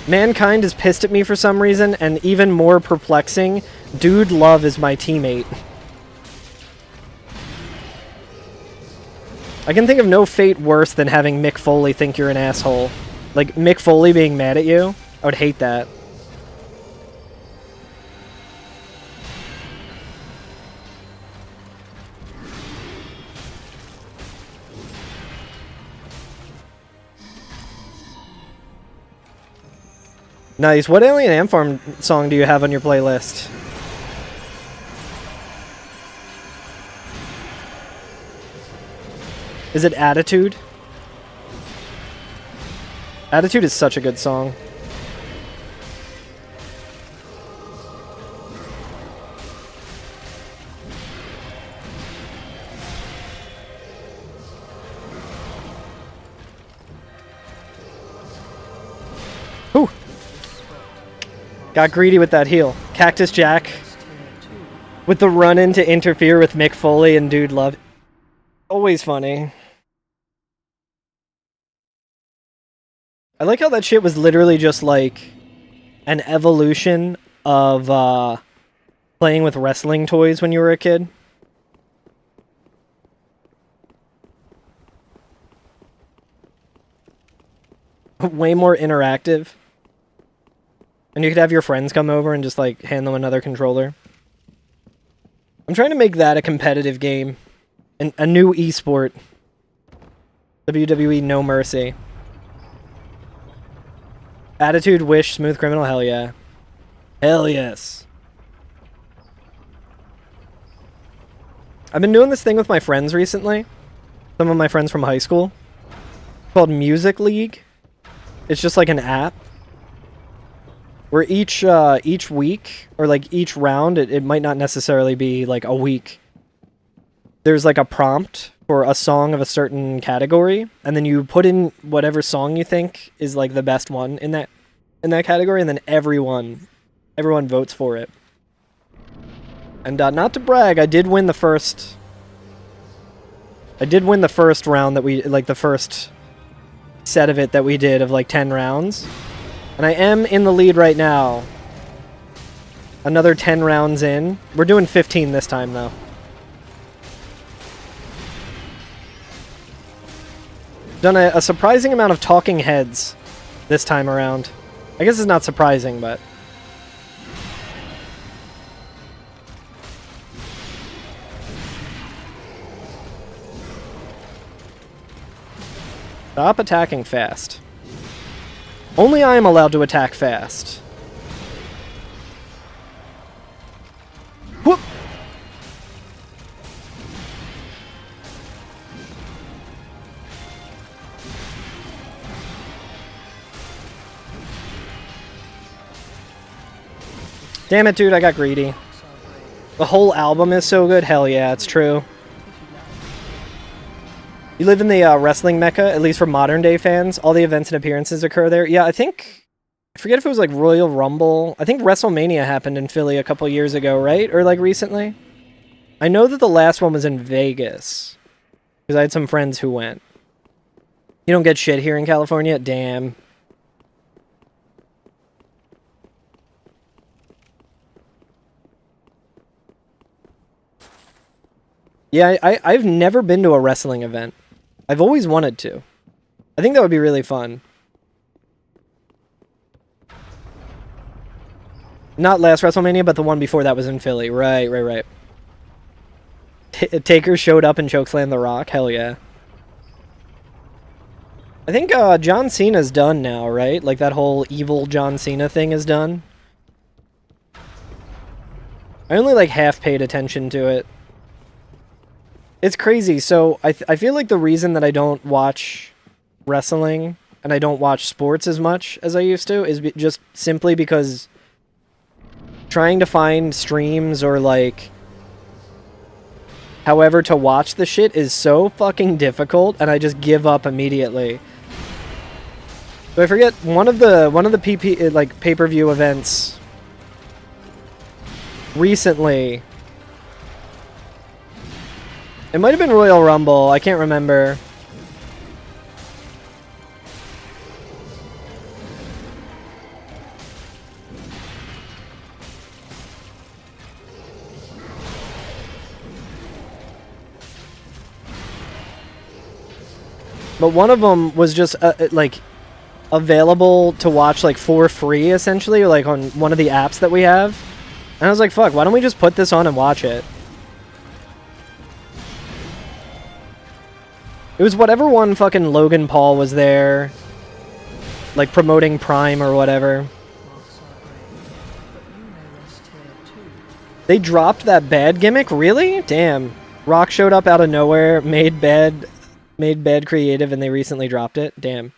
Speaker 1: Mankind is pissed at me for some reason, and even more perplexing, Dude Love is my teammate. I can think of no fate worse than having Mick Foley think you're an asshole. Like, Mick Foley being mad at you? I would hate that. Nice. What Alien Ant Farm song do you have on your playlist? Is it Attitude? Attitude is such a good song. Whew. Got greedy with that heal. Cactus Jack with the run-in to interfere with Mick Foley and Dude Love. Always funny. I like how that shit was literally just like an evolution of playing with wrestling toys when you were a kid. Way more interactive. And you could have your friends come over and just like hand them another controller. I'm trying to make that a competitive game. A new esport. WWE No Mercy. Attitude, Wish, Smooth Criminal, hell yeah. Hell yes. I've been doing this thing with my friends recently. Some of my friends from high school. It's called Music League. It's just like an app. Where each week, or like each round, it might not necessarily be like a week. There's like a prompt for a song of a certain category, and then you put in whatever song you think is like the best one in that category, and then everyone votes for it. And not to brag, I did win the first round that we like, the first set of it that we did of like 10 rounds. And I am in the lead right now. Another 10 rounds in. We're doing 15 this time though. Done a surprising amount of talking heads this time around. I guess it's not surprising, but... Stop attacking fast. Only I am allowed to attack fast. Whoop! Damn it, dude, I got greedy. The whole album is so good. Hell yeah, it's true. You live in the wrestling mecca, at least for modern day fans. All the events and appearances occur there. Yeah, I forget if it was like Royal Rumble. I think WrestleMania happened in Philly a couple years ago, right? Or like recently. I know that the last one was in Vegas. Because I had some friends who went. You don't get shit here in California? Damn. Yeah, I've never been to a wrestling event. I've always wanted to. I think that would be really fun. Not last WrestleMania, but the one before that was in Philly. Right. Taker showed up and chokeslammed The Rock. Hell yeah. I think John Cena's done now, right? Like that whole evil John Cena thing is done. I only like half paid attention to it. It's crazy. So I feel like the reason that I don't watch wrestling and I don't watch sports as much as I used to is just simply because trying to find streams or like however to watch the shit is so fucking difficult, and I just give up immediately. So I forget one of the pay-per-view events recently. It might have been Royal Rumble, I can't remember. But one of them was just like available to watch like for free essentially, like on one of the apps that we have. And I was like, fuck, why don't we just put this on and watch it? It was whatever one fucking Logan Paul was there, like promoting Prime or whatever. They dropped that bad gimmick? Really? Damn. Rock showed up out of nowhere, made bad creative, and they recently dropped it? Damn.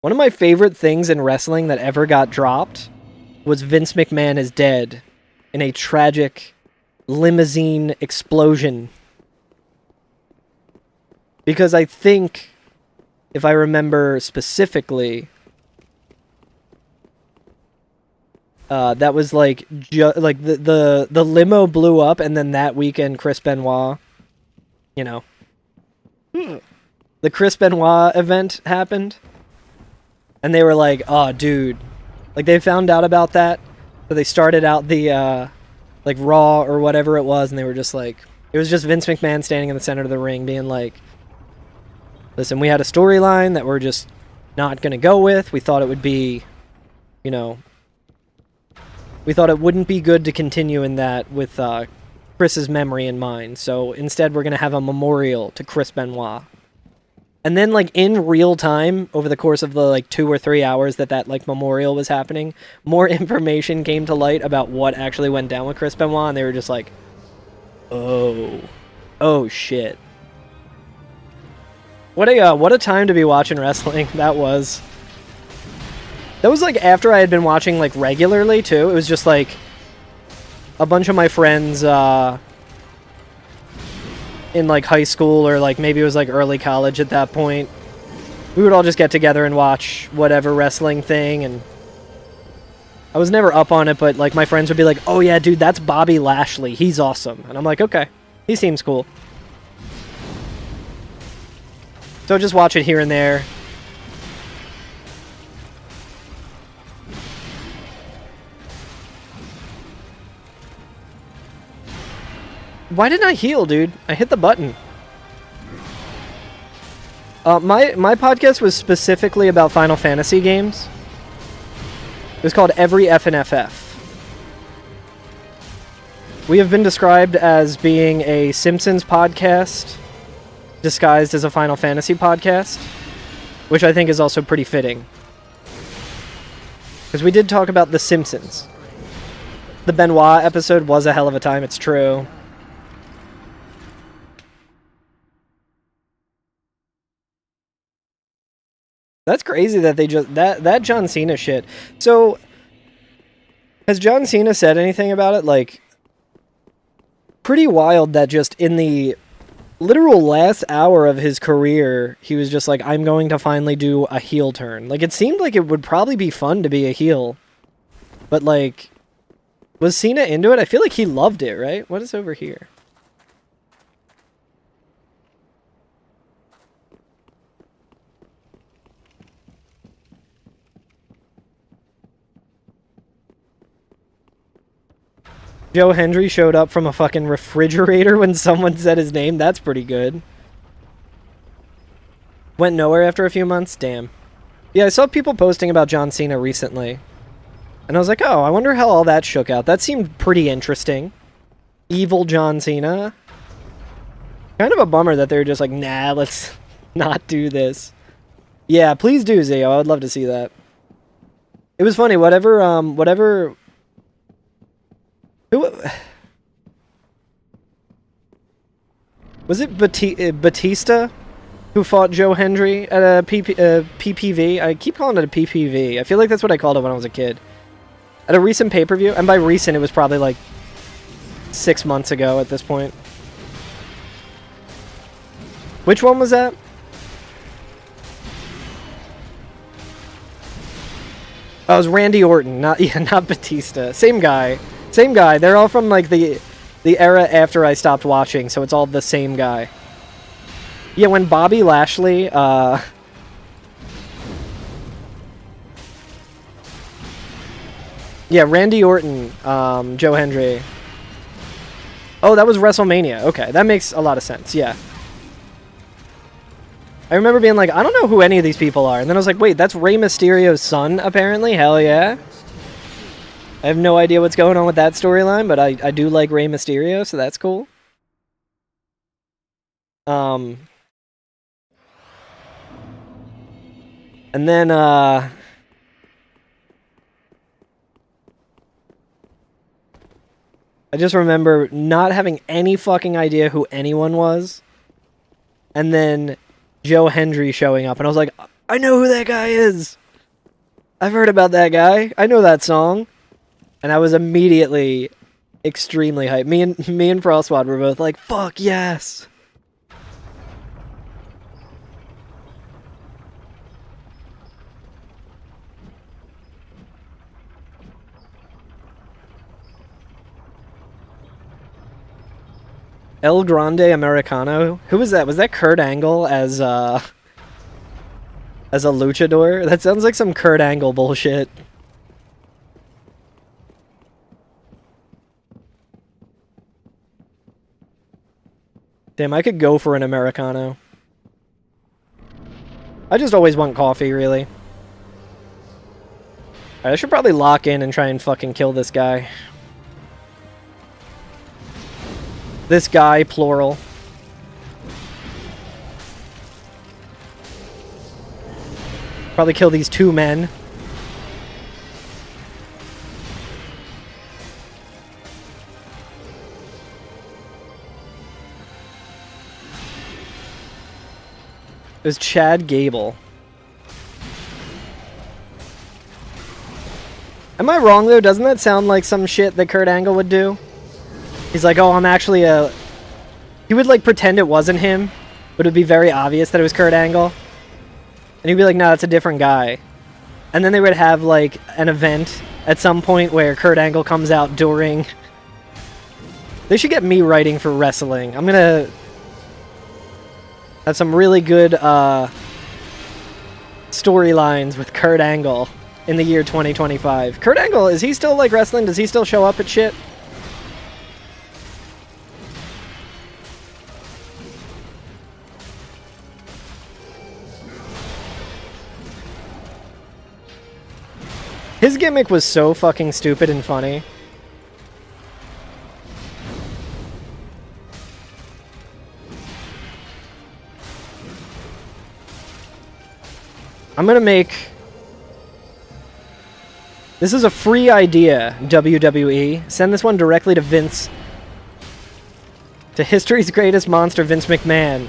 Speaker 1: One of my favorite things in wrestling that ever got dropped was Vince McMahon is dead in a tragic limousine explosion. Because I think, if I remember specifically, that was like the limo blew up, and then that weekend Chris Benoit, you know, the Chris Benoit event happened, and they were like, "Oh, dude," like they found out about that, so they started out the like Raw or whatever it was, and they were just like, it was just Vince McMahon standing in the center of the ring, being like, "Listen, we had a storyline that we're just not gonna go with. We thought it would be, you know." We thought it wouldn't be good to continue in that with Chris's memory in mind, so instead we're going to have a memorial to Chris Benoit. And then, like, in real time, over the course of the, like, 2 or 3 hours that like, memorial was happening, more information came to light about what actually went down with Chris Benoit, and they were just like, oh shit. What a time to be watching wrestling that was. That was, like, after I had been watching, like, regularly, too. It was just, like, a bunch of my friends, in, like, high school, or, like, maybe it was, like, early college at that point. We would all just get together and watch whatever wrestling thing, and I was never up on it, but, like, my friends would be like, "Oh, yeah, dude, that's Bobby Lashley. He's awesome." And I'm like, okay, he seems cool. So just watch it here and there. Why didn't I heal, dude? I hit the button. My podcast was specifically about Final Fantasy games. It was called Every FNFF. We have been described as being a Simpsons podcast disguised as a Final Fantasy podcast, which I think is also pretty fitting. Because we did talk about The Simpsons. The Benoit episode was a hell of a time, it's true. That's crazy that they just... That John Cena shit. So, has John Cena said anything about it? Like, pretty wild that just in the literal last hour of his career, he was just like, I'm going to finally do a heel turn. Like, it seemed like it would probably be fun to be a heel. But, like, was Cena into it? I feel like he loved it, right? What is over here? Joe Hendry showed up from a fucking refrigerator when someone said his name. That's pretty good. Went nowhere after a few months? Damn. Yeah, I saw people posting about John Cena recently. And I was like, oh, I wonder how all that shook out. That seemed pretty interesting. Evil John Cena. Kind of a bummer that they're just like, nah, let's not do this. Yeah, please do, Zio. I would love to see that. It was funny, whatever... Who... Was it Batista who fought Joe Hendry at a PPV? I keep calling it a PPV. I feel like that's what I called it when I was a kid. At a recent pay-per-view, and by recent, it was probably like 6 months ago at this point. Which one was that? Oh, it was Randy Orton, not Batista. Same guy. Same guy. They're all from like the era after I stopped watching, so it's all the same guy. Yeah, when Bobby Lashley, yeah, Randy Orton, Joe Hendry. Oh, that was WrestleMania. Okay, that makes a lot of sense, yeah. I remember being like, I don't know who any of these people are. And then I was like, wait, that's Rey Mysterio's son, apparently? Hell yeah. I have no idea what's going on with that storyline, but I do like Rey Mysterio, so that's cool. And then, I just remember not having any fucking idea who anyone was. And then Joe Hendry showing up, and I was like, I know who that guy is. I've heard about that guy. I know that song. And I was immediately extremely hyped. Me and Frostwad were both like, fuck yes. El Grande Americano? Who was that? Was that Kurt Angle as a luchador? That sounds like some Kurt Angle bullshit. Damn, I could go for an Americano. I just always want coffee, really. Alright, I should probably lock in and try and fucking kill this guy. This guy, plural. Probably kill these two men. It was Chad Gable. Am I wrong, though? Doesn't that sound like some shit that Kurt Angle would do? He's like, oh, I'm actually a... He would, like, pretend it wasn't him, but it would be very obvious that it was Kurt Angle. And he'd be like, no, that's a different guy. And then they would have, like, an event at some point where Kurt Angle comes out during... They should get me writing for wrestling. I'm gonna... have some really good, storylines with Kurt Angle in the year 2025. Kurt Angle, is he still, like, wrestling? Does he still show up at shit? His gimmick was so fucking stupid and funny. I'm gonna make... This is a free idea, WWE. Send this one directly to Vince. To history's greatest monster, Vince McMahon.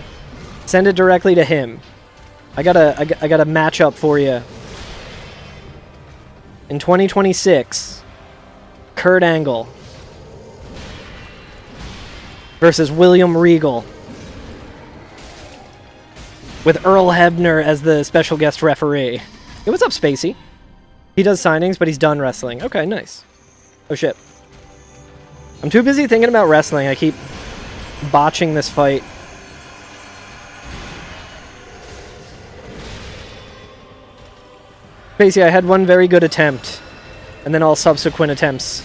Speaker 1: Send it directly to him. I got a matchup for you. In 2026, Kurt Angle versus William Regal, with Earl Hebner as the special guest referee. Hey, what's up, Spacey? He does signings, but he's done wrestling. Okay, nice. Oh shit. I'm too busy thinking about wrestling. I keep botching this fight. Spacey, I had one very good attempt, and then all subsequent attempts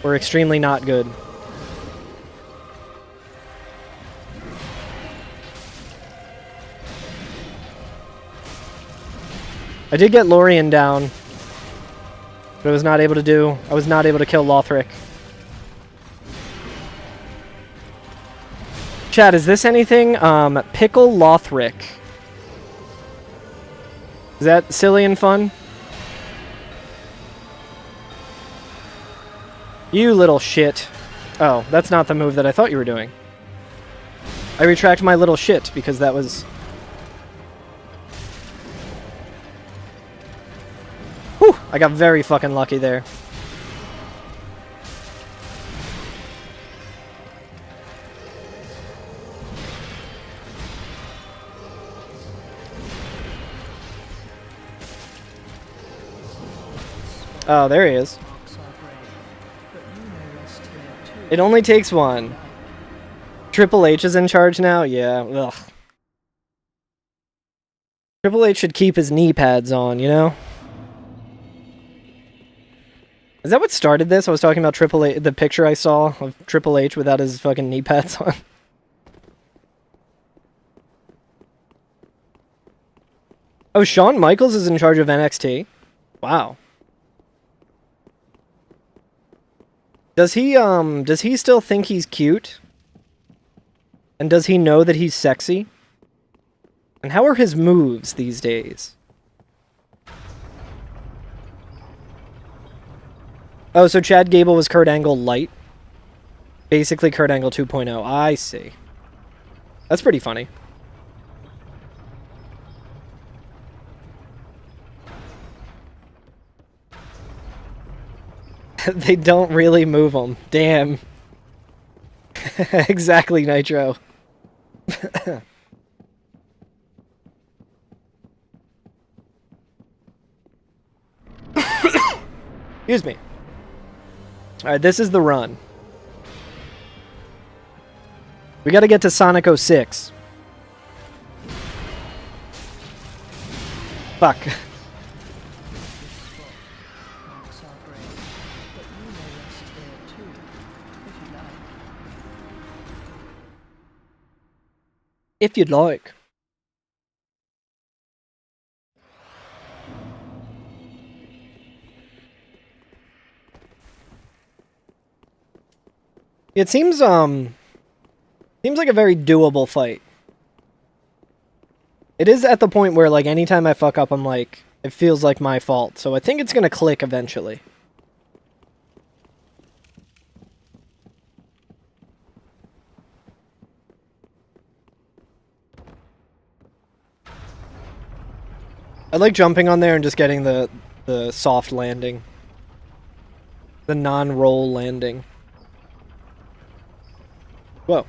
Speaker 1: were extremely not good. I did get Lorien down, but I was not able to kill Lothric. Chad, is this anything? Pickle Lothric. Is that silly and fun? You little shit. Oh, that's not the move that I thought you were doing. I retract my little shit because that was... Whew! I got very fucking lucky there. Oh, there he is. It only takes one. Triple H is in charge now? Yeah, ugh. Triple H should keep his knee pads on, you know? Is that what started this? I was talking about Triple H, the picture I saw of Triple H without his fucking knee pads on. Oh, Shawn Michaels is in charge of NXT? Wow. Does he still think he's cute? And does he know that he's sexy? And how are his moves these days? Oh, so Chad Gable was Kurt Angle light? Basically Kurt Angle 2.0. I see. That's pretty funny. They don't really move them. Damn. Exactly, Nitro. Excuse me. Alright, this is the run. We gotta get to Sonic 06. Fuck. If you'd like. It seems like a very doable fight. It is at the point where, like, anytime I fuck up, I'm like, it feels like my fault. So I think it's gonna click eventually. I like jumping on there and just getting the soft landing. The non-roll landing. Whoa.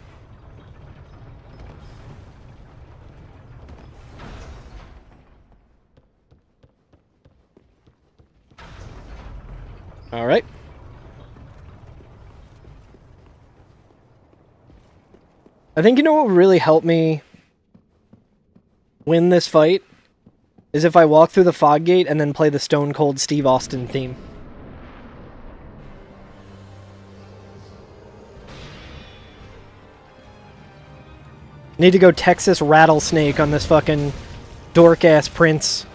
Speaker 1: All right. I think you know what would really help me win this fight is if I walk through the fog gate and then play the Stone Cold Steve Austin theme. Need to go Texas Rattlesnake on this fucking dork-ass prince.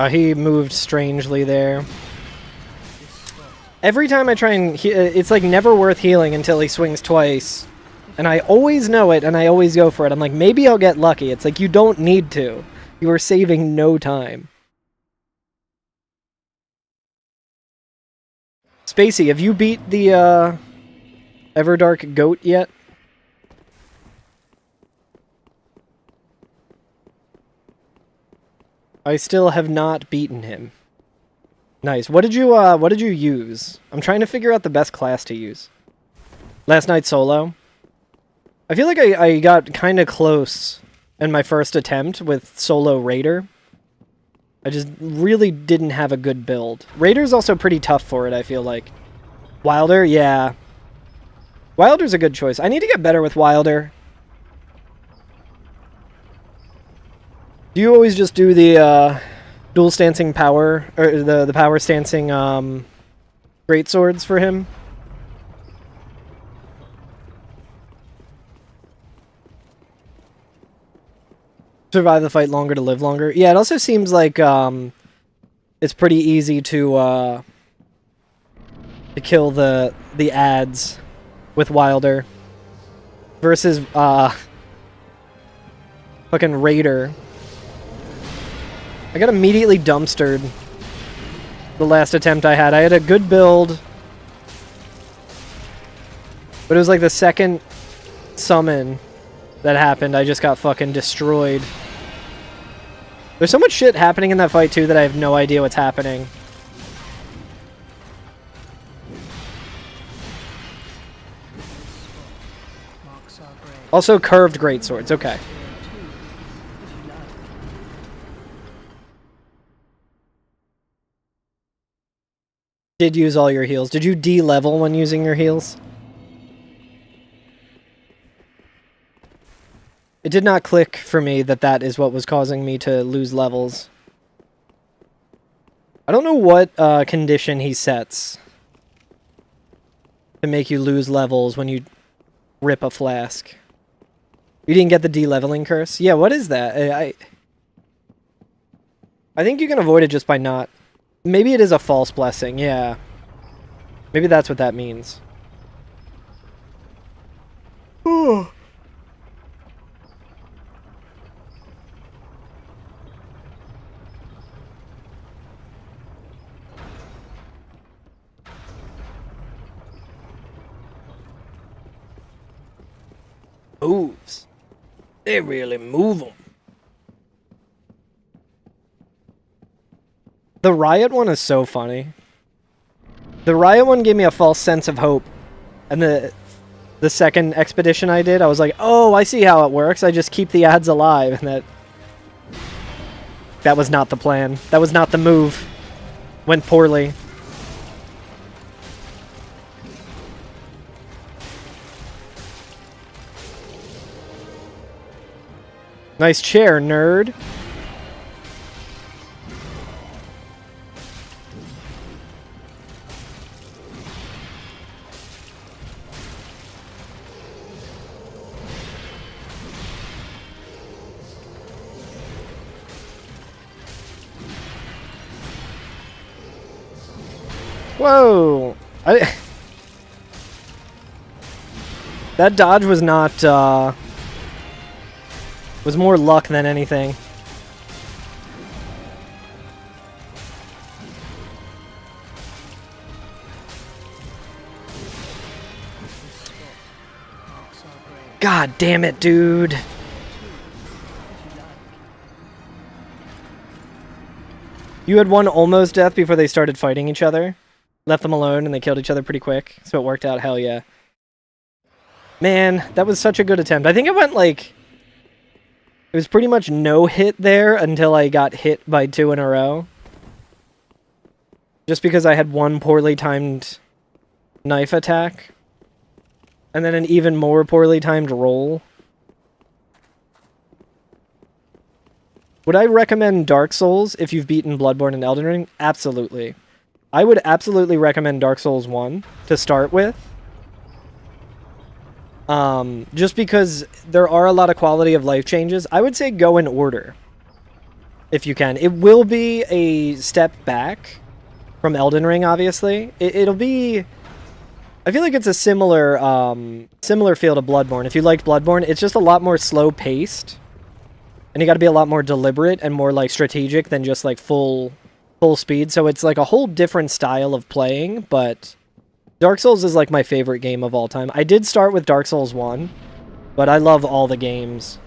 Speaker 1: He moved strangely there. Every time I try and... it's like never worth healing until he swings twice. And I always know it, and I always go for it. I'm like, maybe I'll get lucky. It's like, you don't need to. You are saving no time. Spacey, have you beat the, Everdark Goat yet? I still have not beaten him. Nice. What did you use? I'm trying to figure out the best class to use. Last night solo. I feel like I got kind of close in my first attempt with solo Raider. I just really didn't have a good build. Raider's also pretty tough for it, I feel like. Wilder, yeah. Wilder's a good choice. I need to get better with Wilder. Do you always just do the dual stancing power, or the power stancing greatswords for him? Survive the fight longer to live longer. Yeah, it also seems like it's pretty easy to kill the ads with Wilder versus fucking Raider. I got immediately dumpstered the last attempt I had. I had a good build, but it was like the second summon that happened, I just got fucking destroyed. There's so much shit happening in that fight too that I have no idea what's happening. Also curved greatswords, okay. Did use all your heals. Did you de-level when using your heals? It did not click for me that that is what was causing me to lose levels. I don't know what condition he sets to make you lose levels when you rip a flask. You didn't get the de-leveling curse? Yeah, what is that? I think you can avoid it just by not... Maybe it is a false blessing, yeah. Maybe that's what that means. Moves. They really move them. The Riot one is so funny. The Riot one gave me a false sense of hope. And the second expedition I did, I was like, oh, I see how it works. I just keep the ads alive. And that was not the plan. That was not the move. Went poorly. Nice chair, nerd. Whoa! That dodge was not, was more luck than anything. God damn it, dude. You had one almost death before they started fighting each other. Left them alone and they killed each other pretty quick. So it worked out, hell yeah. Man, that was such a good attempt. I think it went like... It was pretty much no hit there until I got hit by 2 in a row. Just because I had one poorly timed knife attack. And then an even more poorly timed roll. Would I recommend Dark Souls if you've beaten Bloodborne and Elden Ring? Absolutely. I would absolutely recommend Dark Souls 1 to start with. Just because there are a lot of quality of life changes. I would say go in order. If you can. It will be a step back from Elden Ring, obviously. It'll be... I feel like it's a similar feel to Bloodborne. If you liked Bloodborne, it's just a lot more slow-paced. And you gotta be a lot more deliberate and more, like, strategic than just, like, full speed. So it's, like, a whole different style of playing, but Dark Souls is, like, my favorite game of all time. I did start with Dark Souls 1, but I love all the games.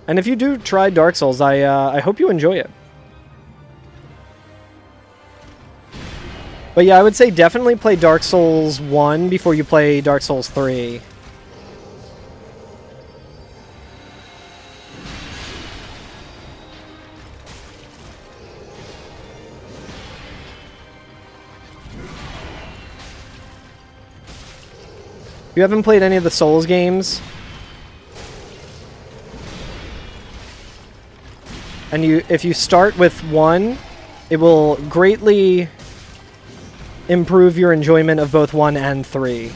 Speaker 1: And if you do try Dark Souls, I hope you enjoy it. But yeah, I would say definitely play Dark Souls 1 before you play Dark Souls 3. If you haven't played any of the Souls games, and if you start with 1, it will greatly improve your enjoyment of both 1 and 3.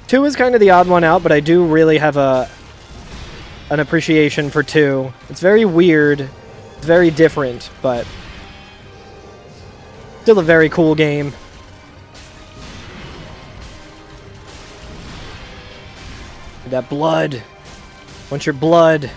Speaker 1: 2 is kind of the odd one out, but I do really have an appreciation for 2. It's very weird, it's very different, but still a very cool game. That blood. Want your blood.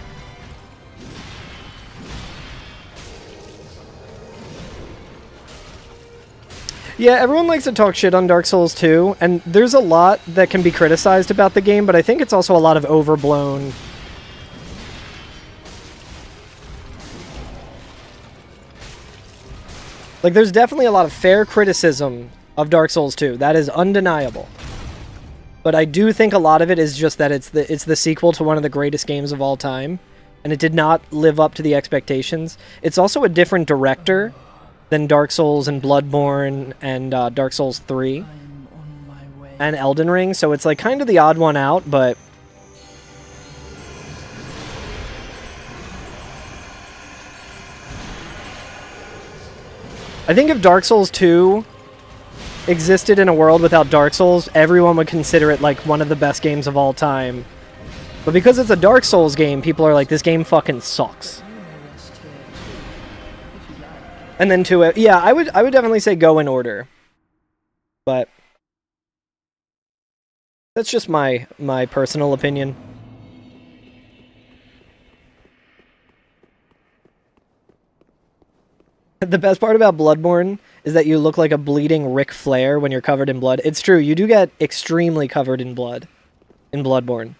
Speaker 1: Yeah, everyone likes to talk shit on Dark Souls 2, and there's a lot that can be criticized about the game, but I think it's also a lot of overblown. Like, there's definitely a lot of fair criticism of Dark Souls 2. That is undeniable. But I do think a lot of it is just that it's the sequel to one of the greatest games of all time, and it did not live up to the expectations. It's also a different director than Dark Souls and Bloodborne and Dark Souls 3 and Elden Ring, so it's like kind of the odd one out, but I think if Dark Souls 2 existed in a world without Dark Souls, everyone would consider it like one of the best games of all time. But because it's a Dark Souls game, people are like, this game fucking sucks. And then to yeah, I would definitely say go in order. But that's just my personal opinion. The best part about Bloodborne is that you look like a bleeding Ric Flair when you're covered in blood. It's true, you do get extremely covered in blood in Bloodborne.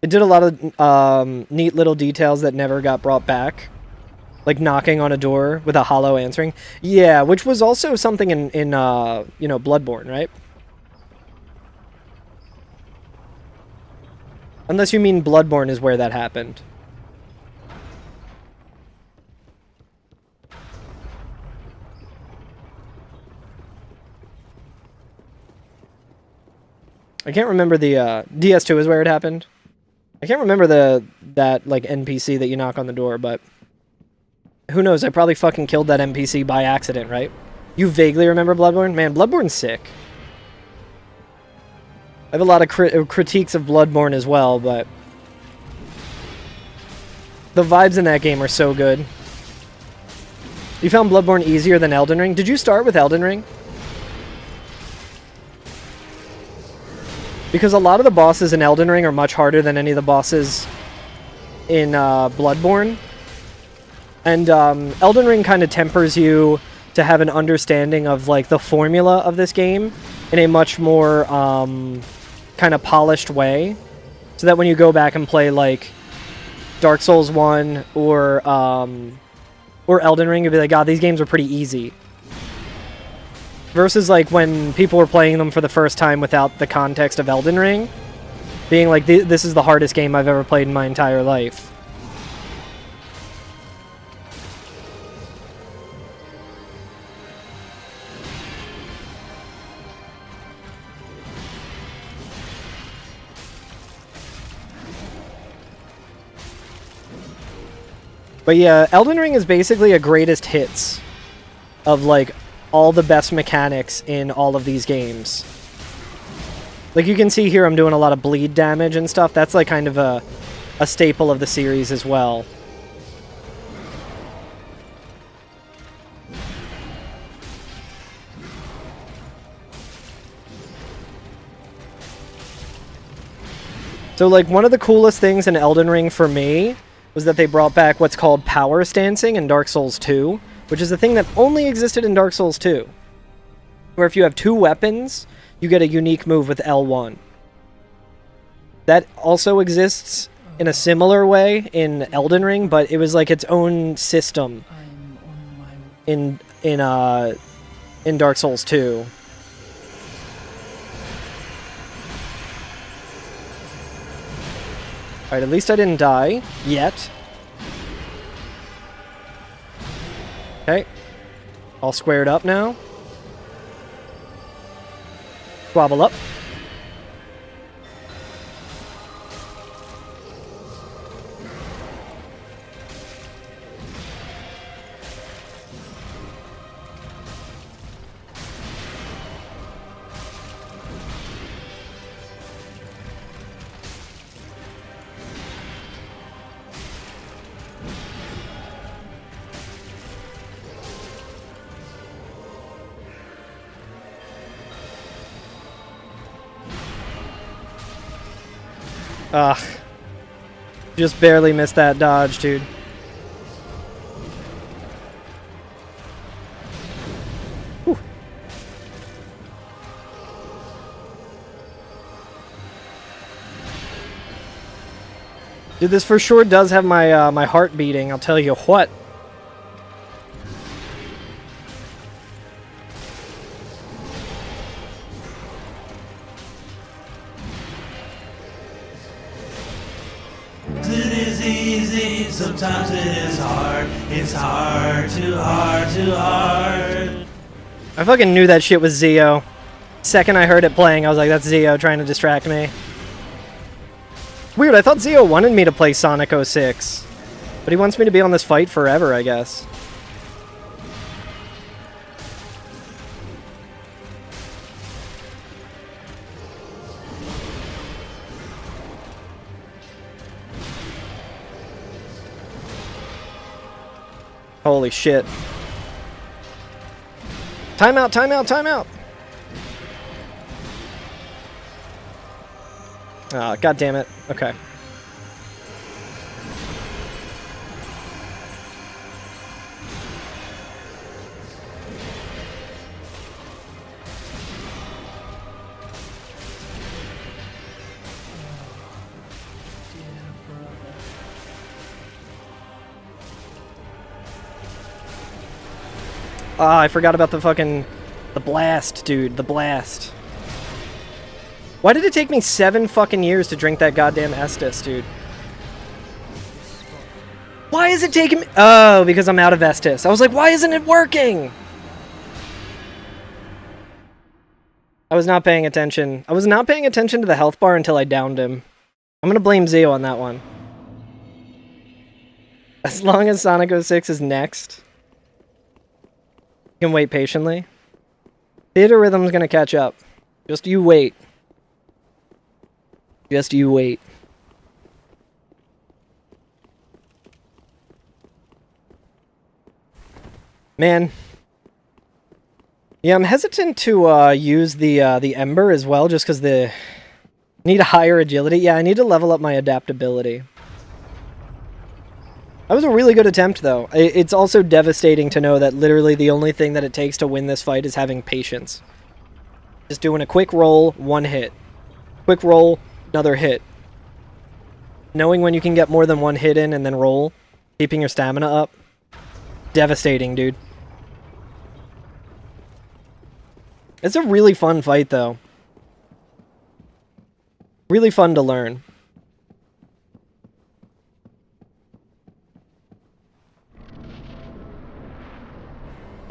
Speaker 1: It did a lot of neat little details that never got brought back. Like knocking on a door with a hollow answering. Yeah, which was also something in you know, Bloodborne, right? Unless you mean Bloodborne is where that happened. I can't remember the DS2 is where it happened. I can't remember that like NPC that you knock on the door, but who knows? I probably fucking killed that NPC by accident, right? You vaguely remember Bloodborne? Man, Bloodborne's sick. I have a lot of critiques of Bloodborne as well, but the vibes in that game are so good. You found Bloodborne easier than Elden Ring? Did you start with Elden Ring? Because a lot of the bosses in Elden Ring are much harder than any of the bosses in Bloodborne. And Elden Ring kind of tempers you to have an understanding of like the formula of this game in a much more kind of polished way, so that when you go back and play like Dark Souls 1 or Elden Ring, you'll be like, God, these games are pretty easy. Versus like when people were playing them for the first time without the context of Elden Ring, being like, this is the hardest game I've ever played in my entire life. But yeah, Elden Ring is basically a greatest hits of like all the best mechanics in all of these games. Like you can see here I'm doing a lot of bleed damage and stuff. That's like kind of a staple of the series as well. So like one of the coolest things in Elden Ring for me was that they brought back what's called power stancing in Dark Souls 2, which is a thing that only existed in Dark Souls 2. Where if you have two weapons, you get a unique move with L1. That also exists in a similar way in Elden Ring, but it was like its own system in Dark Souls 2. Alright, at least I didn't die. Yet. Okay. All squared up now. Squabble up. Ugh. Just barely missed that dodge, dude. Whew. Dude, this for sure does have my my heart beating, I'll tell you what.
Speaker 4: Sometimes it is hard. It's hard, too hard, too hard.
Speaker 1: I fucking knew that shit was Zio. Second I heard it playing, I was like, that's Zio trying to distract me. Weird, I thought Zio wanted me to play Sonic 06. But he wants me to be on this fight forever, I guess. Holy shit. Timeout, timeout, timeout! Ah, god damn it. Okay. Ah, I forgot about the fucking... The blast, dude. The blast. Why did it take me 7 fucking years to drink that goddamn Estus, dude? Why is it taking me... Oh, because I'm out of Estus. I was like, why isn't it working? I was not paying attention. I was not paying attention to the health bar until I downed him. I'm gonna blame Zeo on that one. As long as Sonic 06 is next... You can wait patiently. Theater Rhythm's gonna catch up. Just you wait. Just you wait. Man. Yeah, I'm hesitant to use the Ember as well, just because the... Need a higher agility. Yeah, I need to level up my adaptability. That was a really good attempt, though. It's also devastating to know that literally the only thing that it takes to win this fight is having patience. Just doing a quick roll, one hit. Quick roll, another hit. Knowing when you can get more than one hit in and then roll. Keeping your stamina up. Devastating, dude. It's a really fun fight, though. Really fun to learn.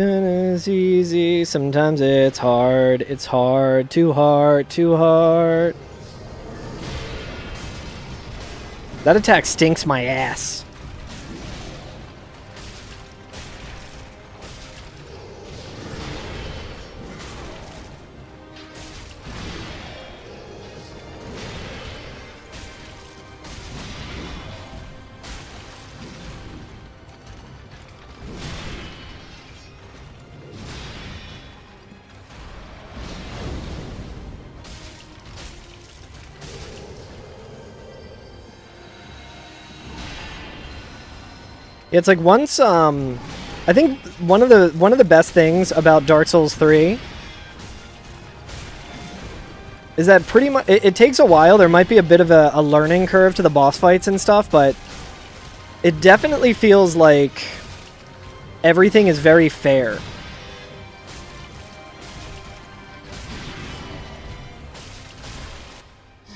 Speaker 1: It's easy, sometimes it's hard. It's hard, too hard, too hard. That attack stinks my ass. It's like once I think one of the best things about Dark Souls 3 is that pretty much it takes a while. There might be a bit of a learning curve to the boss fights and stuff, but it definitely feels like everything is very fair.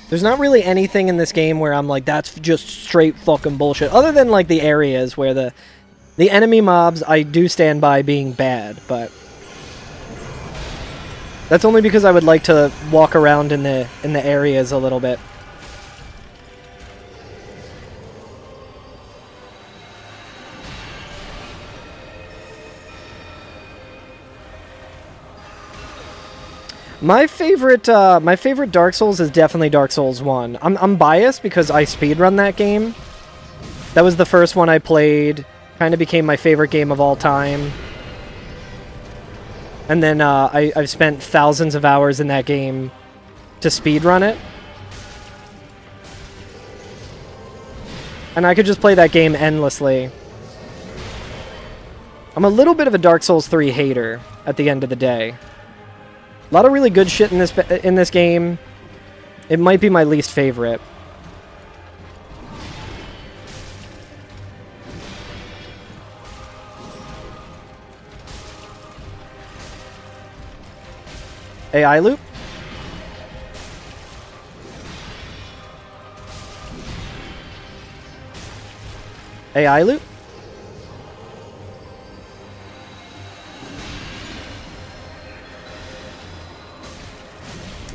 Speaker 1: There's not really anything in this game where I'm like, that's just straight fucking bullshit. Other than, like, the areas where the enemy mobs, I do stand by being bad, but... That's only because I would like to walk around in the areas a little bit. My favorite Dark Souls is definitely Dark Souls 1. I'm biased because I speedrun that game. That was the first one I played. Kind of became my favorite game of all time. And then I've spent thousands of hours in that game to speedrun it. And I could just play that game endlessly. I'm a little bit of a Dark Souls 3 hater at the end of the day. A lot of really good shit in this game. It might be my least favorite. AI loop? AI loop?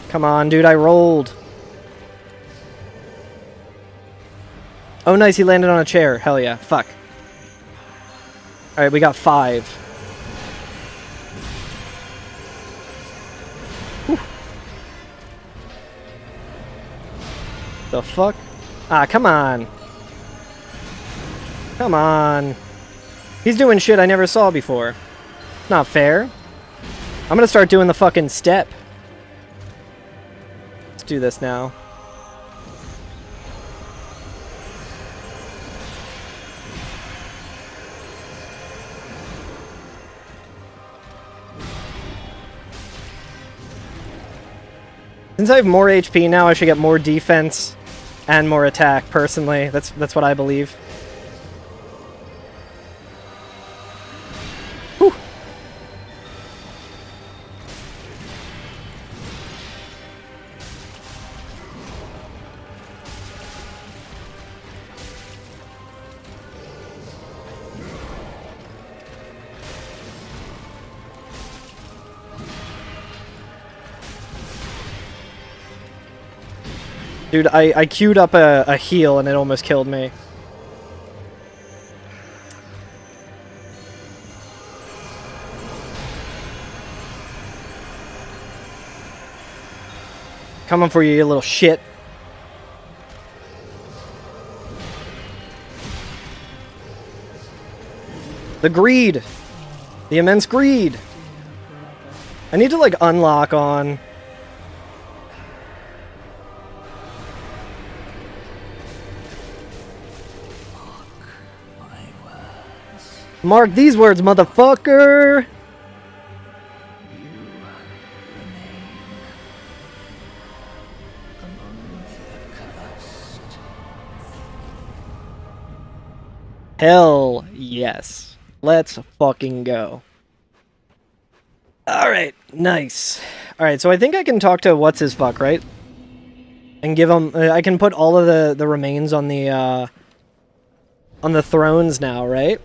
Speaker 1: Come on, dude, I rolled. Oh, nice, he landed on a chair. Hell yeah. Fuck. Alright, we got 5. Whew. The fuck? Ah, come on. Come on. He's doing shit I never saw before. Not fair. I'm gonna start doing the fucking step. Let's do this now. Since I have more HP now, I should get more defense and more attack, personally. That's what I believe. Whew. Dude, I queued up a heal and it almost killed me. Coming for you, you little shit. The greed. The immense greed. I need to, like, unlock on... Mark these words, motherfucker! Hell yes. Let's fucking go. Alright, nice. Alright, so I think I can talk to what's-his-fuck, right? And give him... I can put all of the remains on the thrones now, right?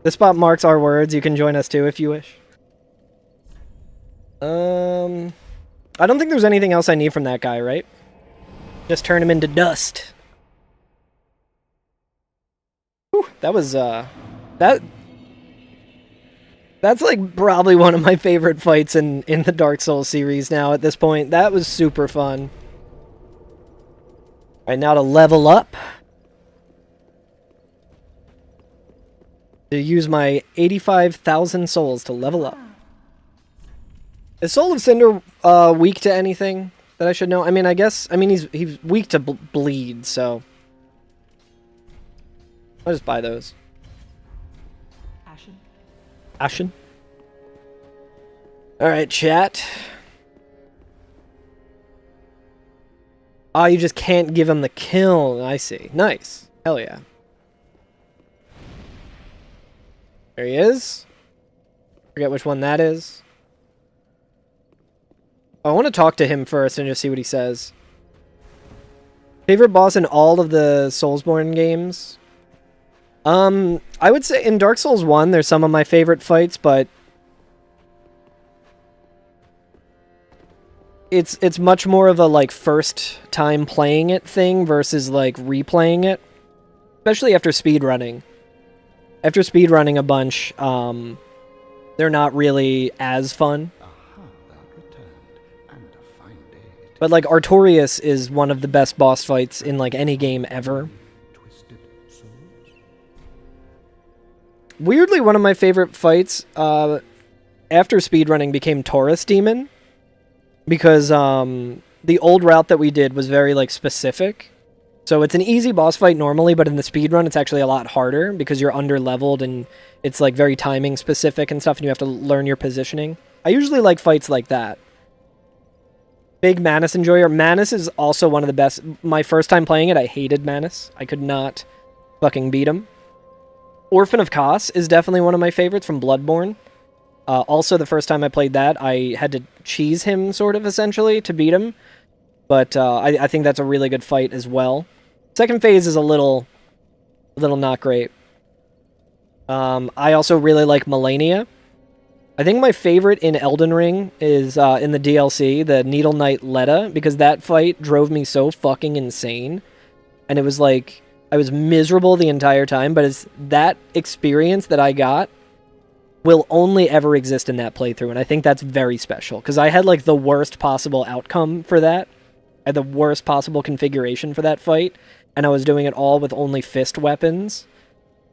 Speaker 1: This spot marks our words. You can join us too if you wish. I don't think there's anything else I need from that guy, right? Just turn him into dust. Whew, that was, that's like probably one of my favorite fights in the Dark Souls series now at this point. That was super fun. Alright, now to level up. To use my 85,000 souls to level up. Is Soul of Cinder weak to anything that I should know? I mean, he's weak to bleed, so I'll just buy those. Ashen. Alright, chat. Oh, you just can't give him the kill. I see. Nice. Hell yeah. There he is. Forget which one that is. I want to talk to him first and just see what he says. Favorite boss in all of the Soulsborne games? I would say in Dark Souls 1, there's some of my favorite fights, but it's much more of a, like, first time playing it thing versus, like, replaying it. Especially after speedrunning. After speedrunning a bunch, they're not really as fun. But, like, Artorias is one of the best boss fights in, like, any game ever. Weirdly, one of my favorite fights after speedrunning became Taurus Demon. Because the old route that we did was very, like, specific. So it's an easy boss fight normally, but in the speedrun it's actually a lot harder because you're under-leveled and it's, like, very timing specific and stuff, and you have to learn your positioning. I usually like fights like that. Big Manus enjoyer. Manus is also one of the best. My first time playing it, I hated Manus. I could not fucking beat him. Orphan of Kos is definitely one of my favorites from Bloodborne. Also, the first time I played that, I had to cheese him, sort of, essentially, to beat him. But I think that's a really good fight as well. Second phase is a little not great. I also really like Melania. I think my favorite in Elden Ring is in the DLC, the Needle Knight Letta, because that fight drove me so fucking insane. And it was like, I was miserable the entire time, but it's that experience that I got will only ever exist in that playthrough, and I think that's very special, because I had, like, the worst possible outcome for that. I had the worst possible configuration for that fight, and I was doing it all with only fist weapons.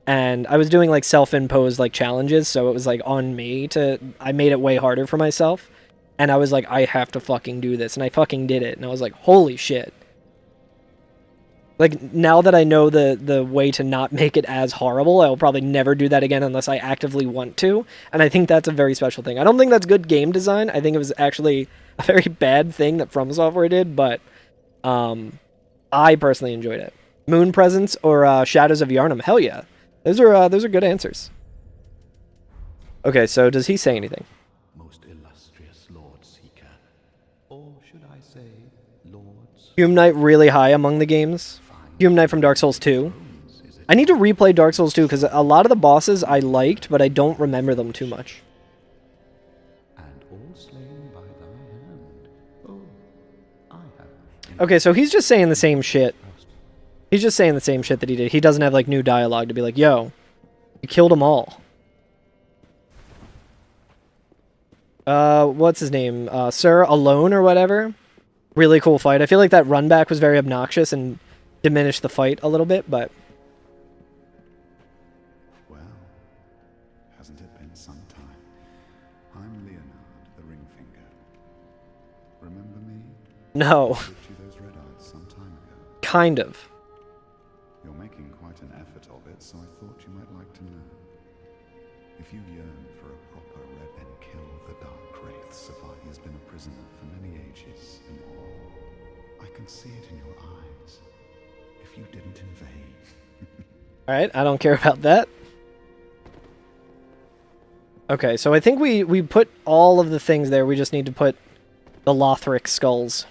Speaker 1: and I was doing like self-imposed like challenges, so it was like on me to, I made it way harder for myself, and I was like, I have to fucking do this, and I fucking did it, and I was like, holy shit. Like, now that I know the way to not make it as horrible, I will probably never do that again unless I actively want to, and I think that's a very special thing. I don't think that's good game design. I think it was actually a very bad thing that From Software did, but I personally enjoyed it. Moon Presence or Shadows of Yharnam? Hell yeah. Those are good answers. Okay, so does he say anything?
Speaker 5: Most illustrious Lord Seeker, or should I say, Lords?
Speaker 1: Hume Knight really high among the games. Hume Knight from Dark Souls 2. I need to replay Dark Souls 2 because a lot of the bosses I liked, but I don't remember them too much.
Speaker 5: And all slain by thy hand. Oh, I have.
Speaker 1: Okay, so he's just saying the same shit. He's just saying the same shit that he did. He doesn't have like new dialogue to be like, yo, you killed them all. What's his name? Sir Alone or whatever. Really cool fight. I feel like that run back was very obnoxious and diminished the fight a little bit, but
Speaker 5: Well, hasn't it been some time? I'm Leonard the Ringfinger. Remember me?
Speaker 1: no.
Speaker 5: I looked you those red eyes some time ago.
Speaker 1: Kind of.
Speaker 5: You're making quite an effort of it, so I thought you might like to know. If you yearn for a proper red, then kill the dark wraiths of why he has been a prisoner for many ages and more. I can see it in your eyes. If you didn't invade.
Speaker 1: Alright, I don't care about that. Okay, so I think we put all of the things there. We just need to put the Lothric skulls.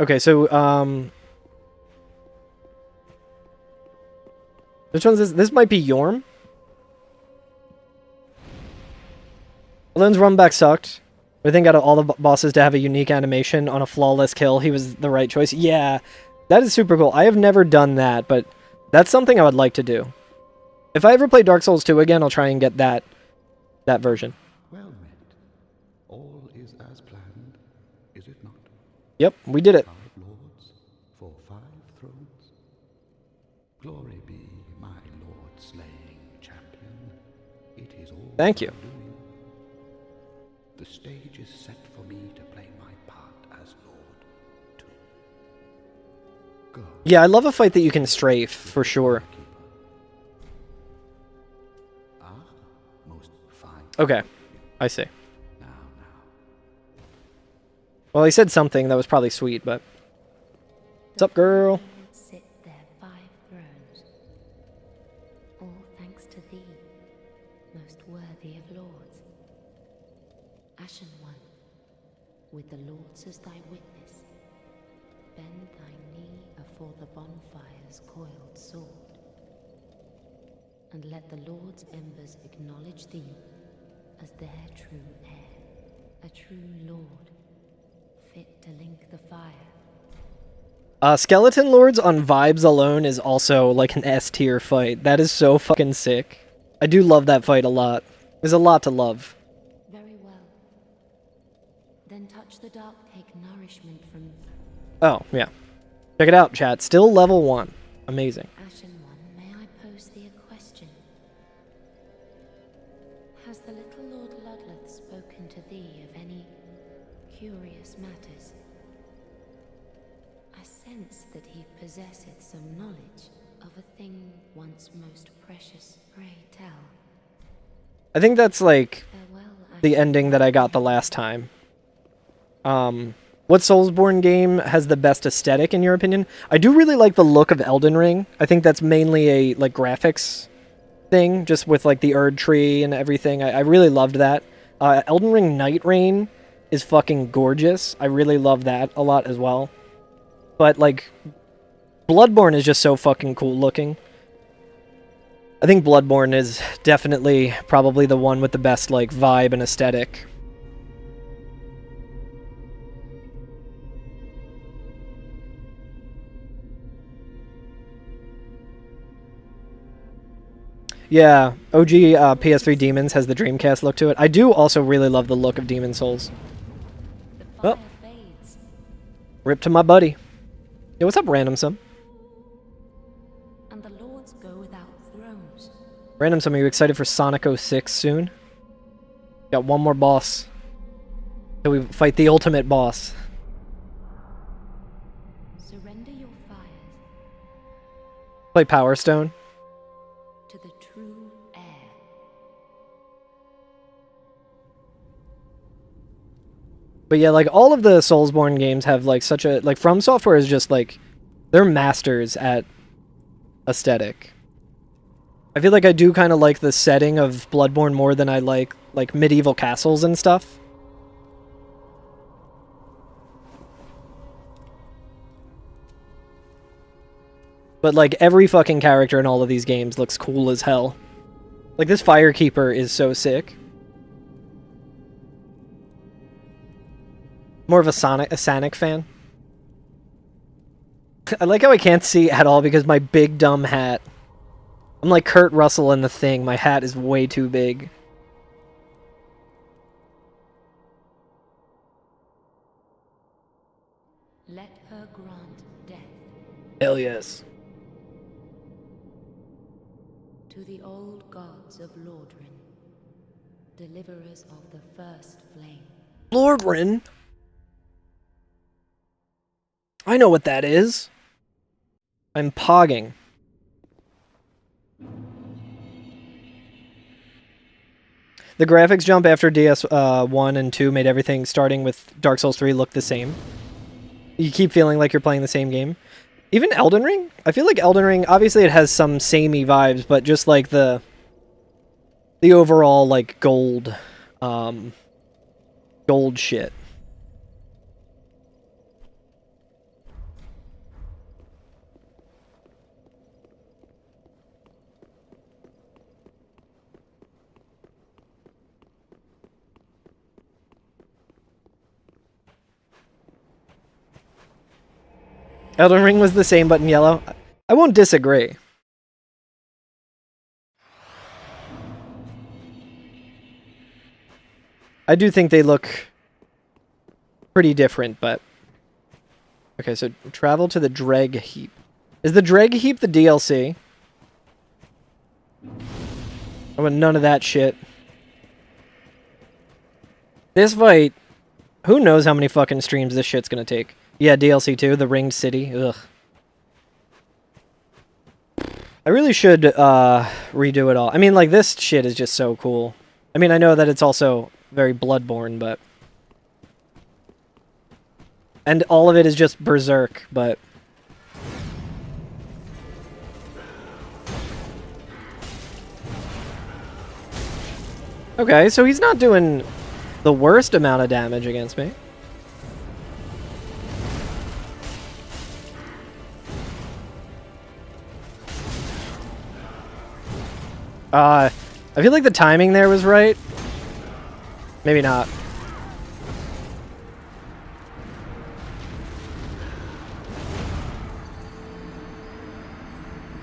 Speaker 1: Okay, so, which one's this? This might be Yorm. Lynn's run back sucked. I think out of all the bosses to have a unique animation on a flawless kill, he was the right choice. Yeah, that is super cool. I have never done that, but that's something I would like to do. If I ever play Dark Souls 2 again, I'll try and get that version.
Speaker 5: Well met. All is as planned, is it not?
Speaker 1: Yep, we did it.
Speaker 5: 5 lords for 5 thrones. Glory be my lord slaying champion. It is all
Speaker 1: Thank you.
Speaker 5: doing. The stage is set for me to play my part as lord too. Go.
Speaker 1: Yeah, I love a fight that you can strafe, for sure.
Speaker 5: Keeper. Ah, most fine.
Speaker 1: Okay, I see.
Speaker 5: Now.
Speaker 1: Well, he said something that was probably sweet, but... What's up, girl?
Speaker 6: Sit their 5 thrones, all thanks to thee, most worthy of lords. Ashen one, with the lords as thy witness, bend thy knee afore the bonfire's coiled sword, and let the lord's embers acknowledge thee as their true heir, a true lord, fit to link the fire.
Speaker 1: Skeleton Lords on vibes alone is also like an S tier fight. That is so fucking sick. I do love that fight a lot. There's a lot to love.
Speaker 6: Very well. Then touch the dark, take nourishment from
Speaker 1: Oh, yeah. Check it out, chat. Still level 1. Amazing.
Speaker 6: Ashen One. May I pose thee a question? Has the little Lord Ludleth spoken to thee of any curious matters? I sense that he possesseth some knowledge of a thing once most precious. Pray tell.
Speaker 1: I think that's like
Speaker 6: Farewell,
Speaker 1: the ending that I got the last time. What Soulsborne game has the best aesthetic in your opinion? I do really like the look of Elden Ring. I think that's mainly a like graphics thing, just with like the Erd tree and everything. I really loved that. Elden Ring Night Rain is fucking gorgeous. I really love that a lot as well. But like Bloodborne is just so fucking cool looking. I think Bloodborne is definitely probably the one with the best like vibe and aesthetic. Yeah, OG PS3 Demons has the Dreamcast look to it. I do also really love the look of Demon Souls.
Speaker 6: the fire
Speaker 1: Oh.
Speaker 6: fades.
Speaker 1: Rip to my buddy. Yo, what's up, Random Sum?
Speaker 6: And the lords go without thrones.
Speaker 1: Random Sum, are you excited for Sonic 06 soon? Got one more boss. So we fight the ultimate boss.
Speaker 6: Surrender your fires
Speaker 1: Play Power Stone.
Speaker 6: to the true heir.
Speaker 1: But yeah, like all of the Soulsborne games have like such a like From Software is just like they're masters at aesthetic. I feel like I do kind of like the setting of Bloodborne more than I like medieval castles and stuff. But like every fucking character in all of these games looks cool as hell. Like this Firekeeper is so sick. More of a Sonic fan. I like how I can't see at all because my big dumb hat. I'm like Kurt Russell in The Thing. My hat is way too big.
Speaker 6: Let her grant death
Speaker 1: Hell yes.
Speaker 6: to the old gods of Lordran, deliverers of the first flame.
Speaker 1: Lordran? I know what that is. I'm pogging. The graphics jump after DS 1 and 2 made everything starting with Dark Souls 3 look the same. You keep feeling like you're playing the same game. Even Elden Ring? I feel like Elden Ring, obviously it has some samey vibes, but just like the overall like gold shit. Elden Ring was the same but in yellow. I won't disagree. I do think they look pretty different, but... Okay, so travel to the Dreg Heap. Is the Dreg Heap the DLC? I want none of that shit. This fight... Who knows how many fucking streams this shit's gonna take. Yeah, DLC 2, the Ringed City. Ugh. I really should redo it all. I mean, like, this shit is just so cool. I mean, I know that it's also very Bloodborne, but... And all of it is just Berserk, but... Okay, so he's not doing the worst amount of damage against me. I feel like the timing there was right. Maybe not.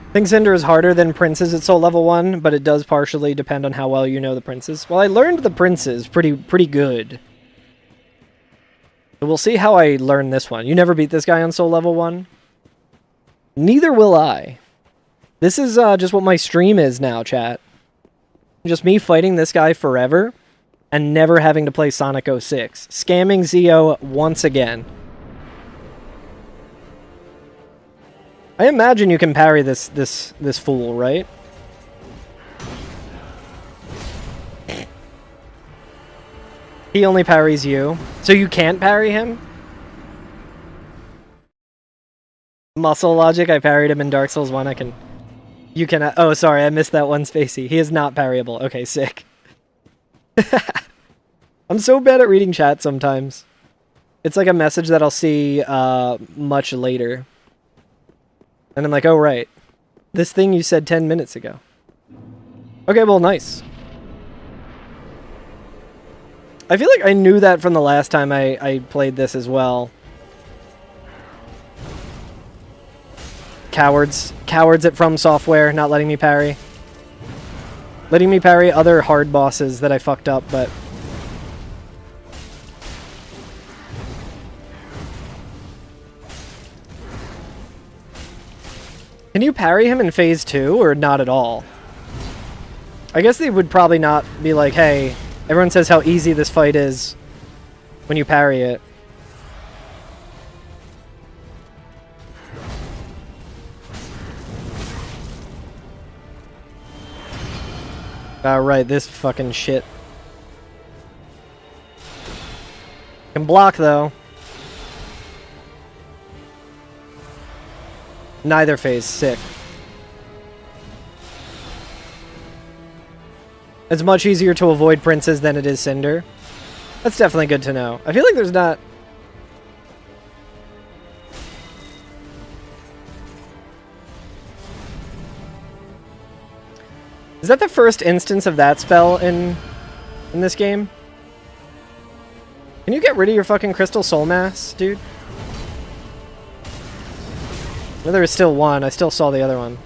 Speaker 1: I think Cinder is harder than Princes at Soul Level 1, but it does partially depend on how well you know the Princes. Well, I learned the Princes pretty good. So we'll see how I learn this one. You never beat this guy on Soul Level 1? Neither will I. This is just what my stream is now, chat. Just me fighting this guy forever and never having to play Sonic 06. Scamming Zio once again. I imagine you can parry this fool, right? He only parries you. So you can't parry him? Muscle logic, I parried him in Dark Souls 1, I can... You cannot... Oh, sorry, I missed that one spacey. He is not parryable. Okay, sick. I'm so bad at reading chat sometimes. It's like a message that I'll see much later. And I'm like, oh, right. This thing you said 10 minutes ago. Okay, well, nice. I feel like I knew that from the last time I played this as well. Cowards. Cowards at From Software, not letting me parry. Letting me parry other hard bosses that I fucked up, but... Can you parry him in phase 2 or not at all? I guess they would probably not be like, hey, everyone says how easy this fight is when you parry it. Right, this fucking shit. Can block though. Neither phase, sick. It's much easier to avoid Princes than it is Cinder. That's definitely good to know. I feel like there's not... Is that the first instance of that spell in this game? Can you get rid of your fucking Crystal Soul Mass, dude? Well, there was still one. I still saw the other one.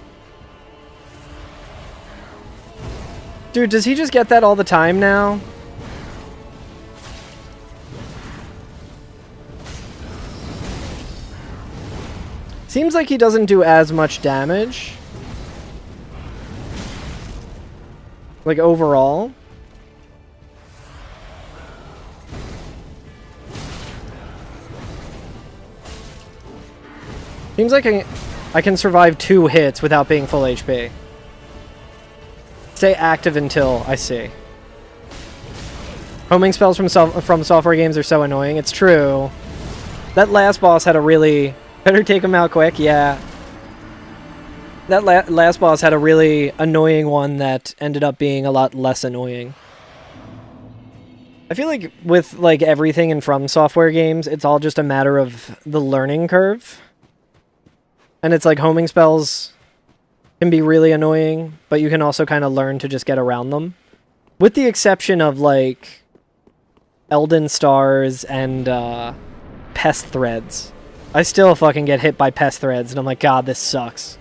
Speaker 1: Dude, does he just get that all the time now? Seems like he doesn't do as much damage. Like, overall. Seems like I can survive 2 hits without being full HP. Stay active until I see. Homing spells from software games are so annoying. It's true. That last boss had a really... Better take him out quick, yeah. That last boss had a really annoying one that ended up being a lot less annoying. I feel like with like everything in From Software games, it's all just a matter of the learning curve. And it's like homing spells can be really annoying, but you can also kind of learn to just get around them. With the exception of like Elden Stars and Pest Threads. I still fucking get hit by Pest Threads and I'm like, God, this sucks.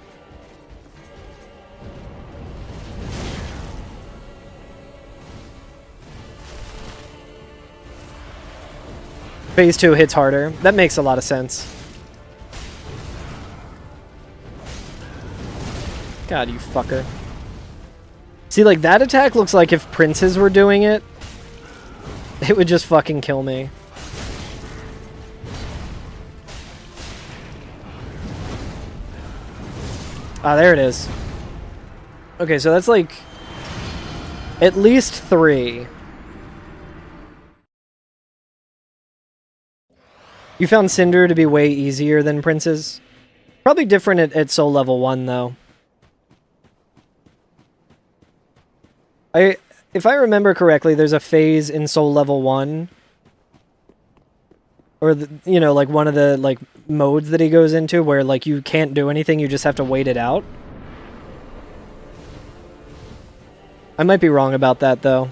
Speaker 1: Phase 2 hits harder. That makes a lot of sense. God, you fucker. See, like, that attack looks like if Princes were doing it, it would just fucking kill me. Ah, there it is. Okay, so that's like at least 3. You found Cinder to be way easier than Princes? Probably different at Soul Level 1, though. If I remember correctly, there's a phase in Soul Level 1, or, you know, like one of the, like, modes that he goes into where, like, you can't do anything, you just have to wait it out. I might be wrong about that, though.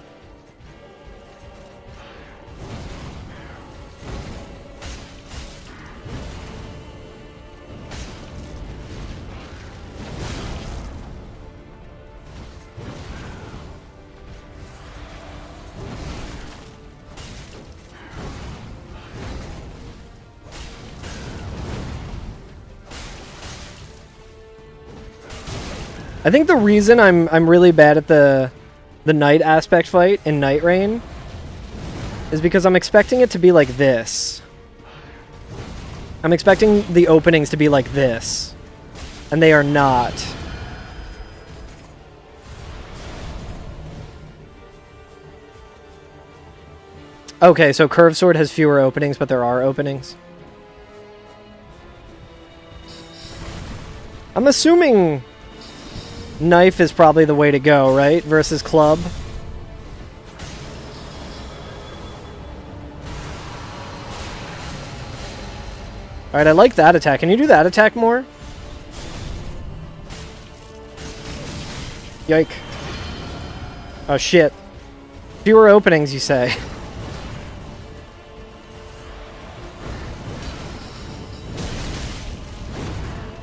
Speaker 1: I think the reason I'm really bad at the night aspect fight in Night Rain is because I'm expecting it to be like this. I'm expecting the openings to be like this, and they are not. Okay, so Curved Sword has fewer openings, but there are openings. I'm assuming Knife is probably the way to go, right? Versus Club. Alright, I like that attack. Can you do that attack more? Yike. Oh, shit. Fewer openings, you say.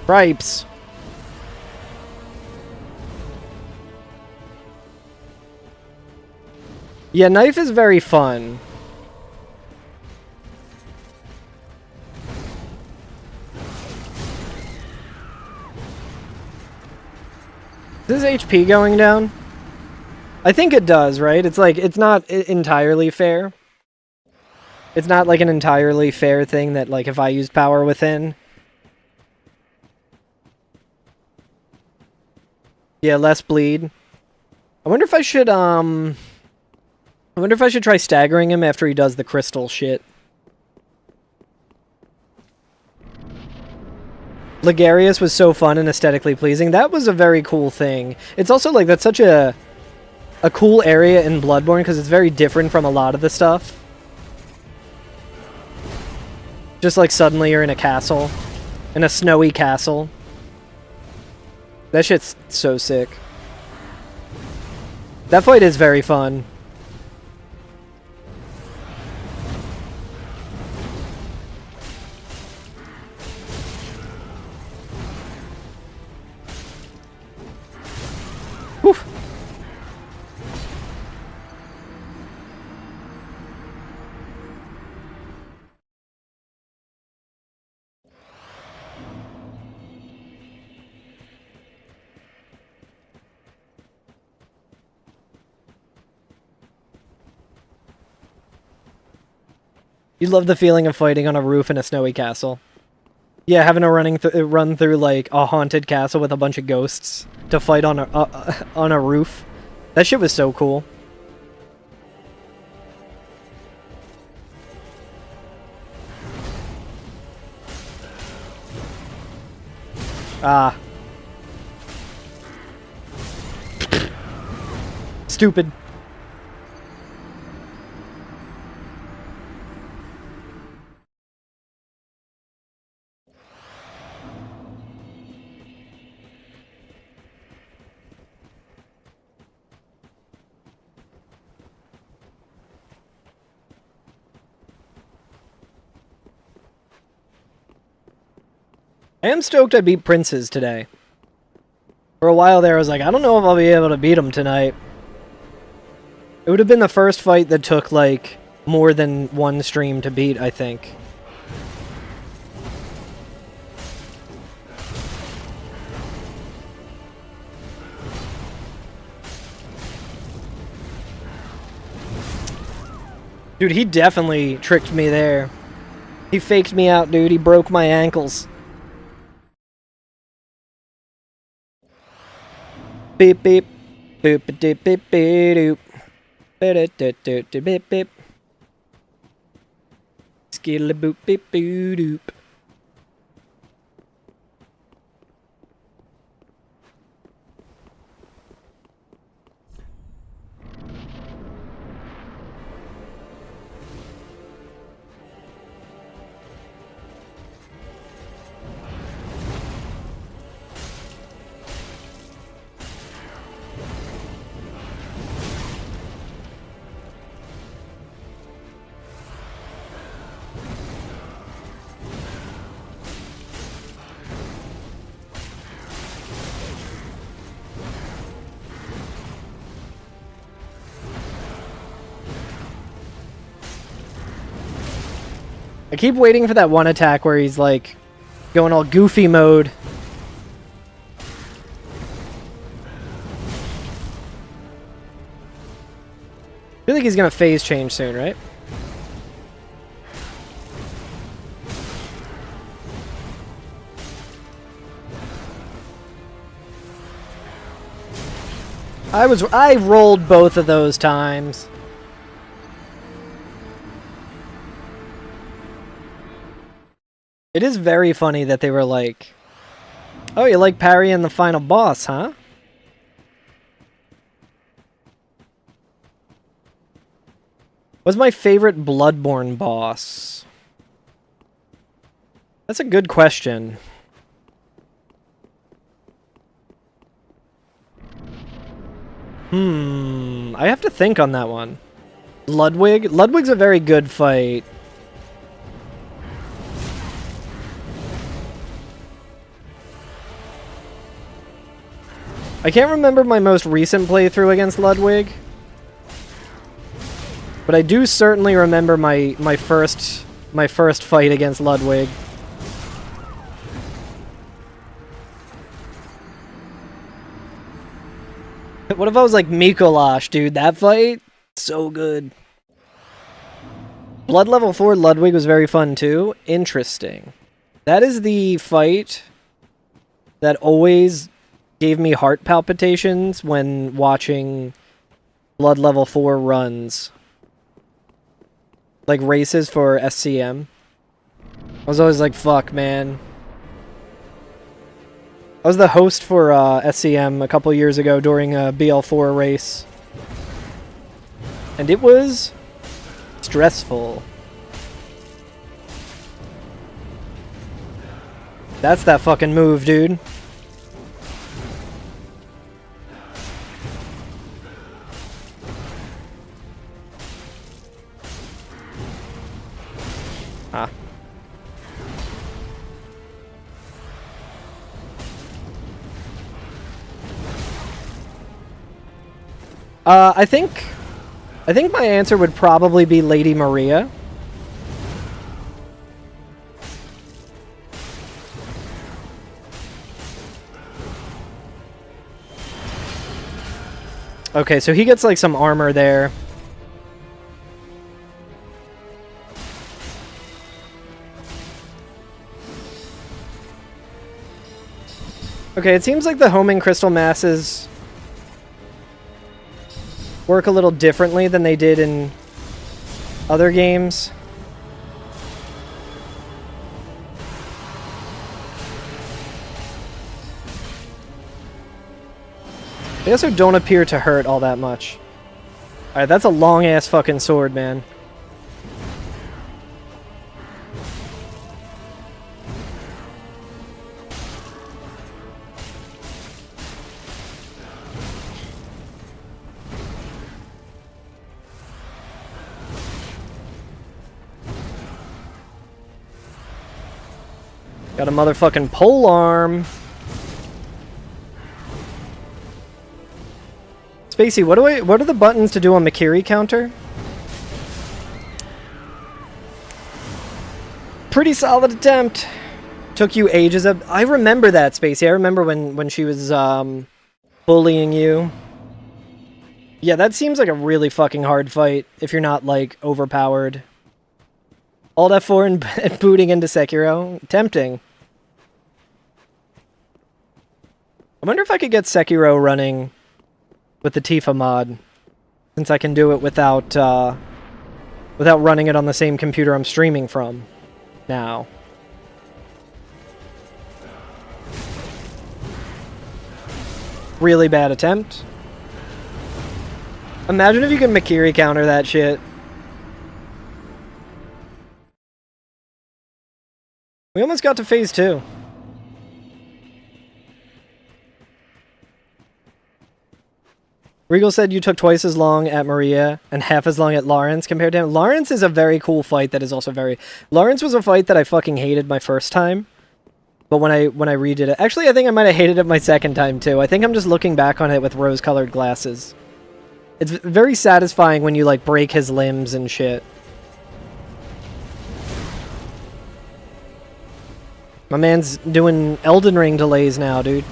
Speaker 1: Cripes. Yeah, Knife is very fun. Is his HP going down? I think it does, right? It's like, it's not entirely fair. It's not like an entirely fair thing that, like, if I used power within. Yeah, less bleed. I wonder if I should, I wonder if I should try staggering him after he does the crystal shit. Ligarius was so fun and aesthetically pleasing. That was a very cool thing. It's also, like, that's such a cool area in Bloodborne because it's very different from a lot of the stuff. Just like suddenly you're in a castle. In a snowy castle. That shit's so sick. That fight is very fun. Whew. You love the feeling of fighting on a roof in a snowy castle. Yeah, having a run through like a haunted castle with a bunch of ghosts to fight on a roof. That shit was so cool. Ah. Stupid. I am stoked I beat Princes today. For a while there, I was like, I don't know if I'll be able to beat him tonight. It would have been the first fight that took, like, more than one stream to beat, I think. Dude, he definitely tricked me there. He faked me out, dude. He broke my ankles. Beep beep. Boop a doop beep beep doop. Beep beep beep. Skilla boop beep boo doop. I keep waiting for that one attack where he's like going all goofy mode. I feel like he's gonna phase change soon, right? I rolled both of those times. It is very funny that they were like, oh, you like parrying the final boss, huh? What's my favorite Bloodborne boss? That's a good question. I have to think on that one. Ludwig? Ludwig's a very good fight. I can't remember my most recent playthrough against Ludwig, but I do certainly remember my first fight against Ludwig. What if I was like Mikolash, dude? That fight? So good. Blood level 4 Ludwig was very fun too. Interesting. That is the fight that always gave me heart palpitations when watching Blood level 4 runs. Like races for SCM. I was always like, fuck, man. I was the host for SCM a couple years ago during a BL4 race. And it was stressful. That's that fucking move, dude. Ah. I think my answer would probably be Lady Maria. Okay, so he gets like some armor there. Okay, it seems like the homing crystal masses work a little differently than they did in other games. They also don't appear to hurt all that much. Alright, that's a long-ass fucking sword, man. Got a motherfucking pole arm. Spacey, what are the buttons to do on Makiri counter? Pretty solid attempt. Took you ages of... I remember that, Spacey. I remember when she was bullying you. Yeah, that seems like a really fucking hard fight if you're not like overpowered. Alt F4 and booting into Sekiro. Tempting. I wonder if I could get Sekiro running with the Tifa mod, since I can do it without running it on the same computer I'm streaming from now. Really bad attempt. Imagine if you could Makiri counter that shit. We almost got to phase 2. Regal said you took twice as long at Maria and half as long at Lawrence compared to him. Lawrence is a very cool fight that is also very... Lawrence was a fight that I fucking hated my first time. But when I redid it... Actually, I think I might have hated it my second time, too. I think I'm just looking back on it with rose-colored glasses. It's very satisfying when you, like, break his limbs and shit. My man's doing Elden Ring delays now, dude.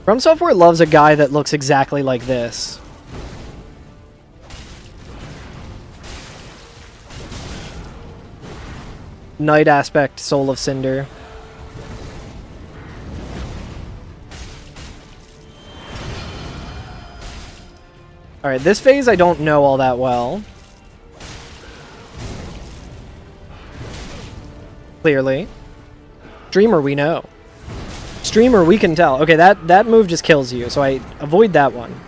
Speaker 1: From Software loves a guy that looks exactly like this. Night Aspect, Soul of Cinder. Alright, this phase I don't know all that well. Clearly. Streamer we know. Streamer, we can tell. Okay, that move just kills you, so I avoid that one.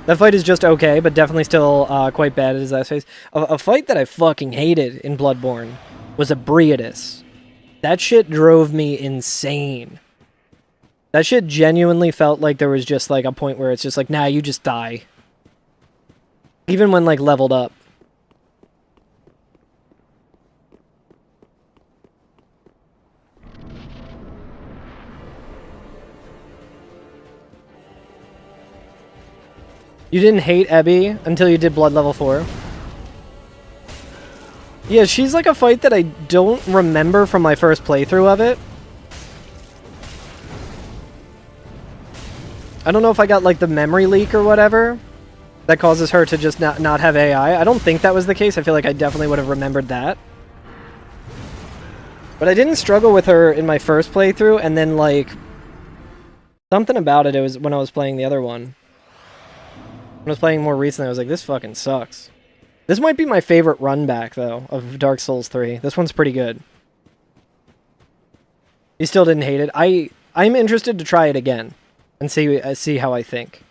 Speaker 1: That fight is just okay, but definitely still quite bad as that phase. A fight that I fucking hated in Bloodborne was a Briadus. That shit drove me insane. That shit genuinely felt like there was just like a point where it's just like, nah, you just die. Even when like leveled up. You didn't hate Ebby until you did Blood level 4? Yeah, she's like a fight that I don't remember from my first playthrough of it. I don't know if I got like the memory leak or whatever that causes her to just not have AI. I don't think that was the case. I feel like I definitely would have remembered that. But I didn't struggle with her in my first playthrough, and then like something about it was when I was playing the other one. When I was playing more recently, I was like, this fucking sucks. This might be my favorite run back though of Dark Souls 3. This one's pretty good. You still didn't hate it? I'm interested to try it again and see how I think.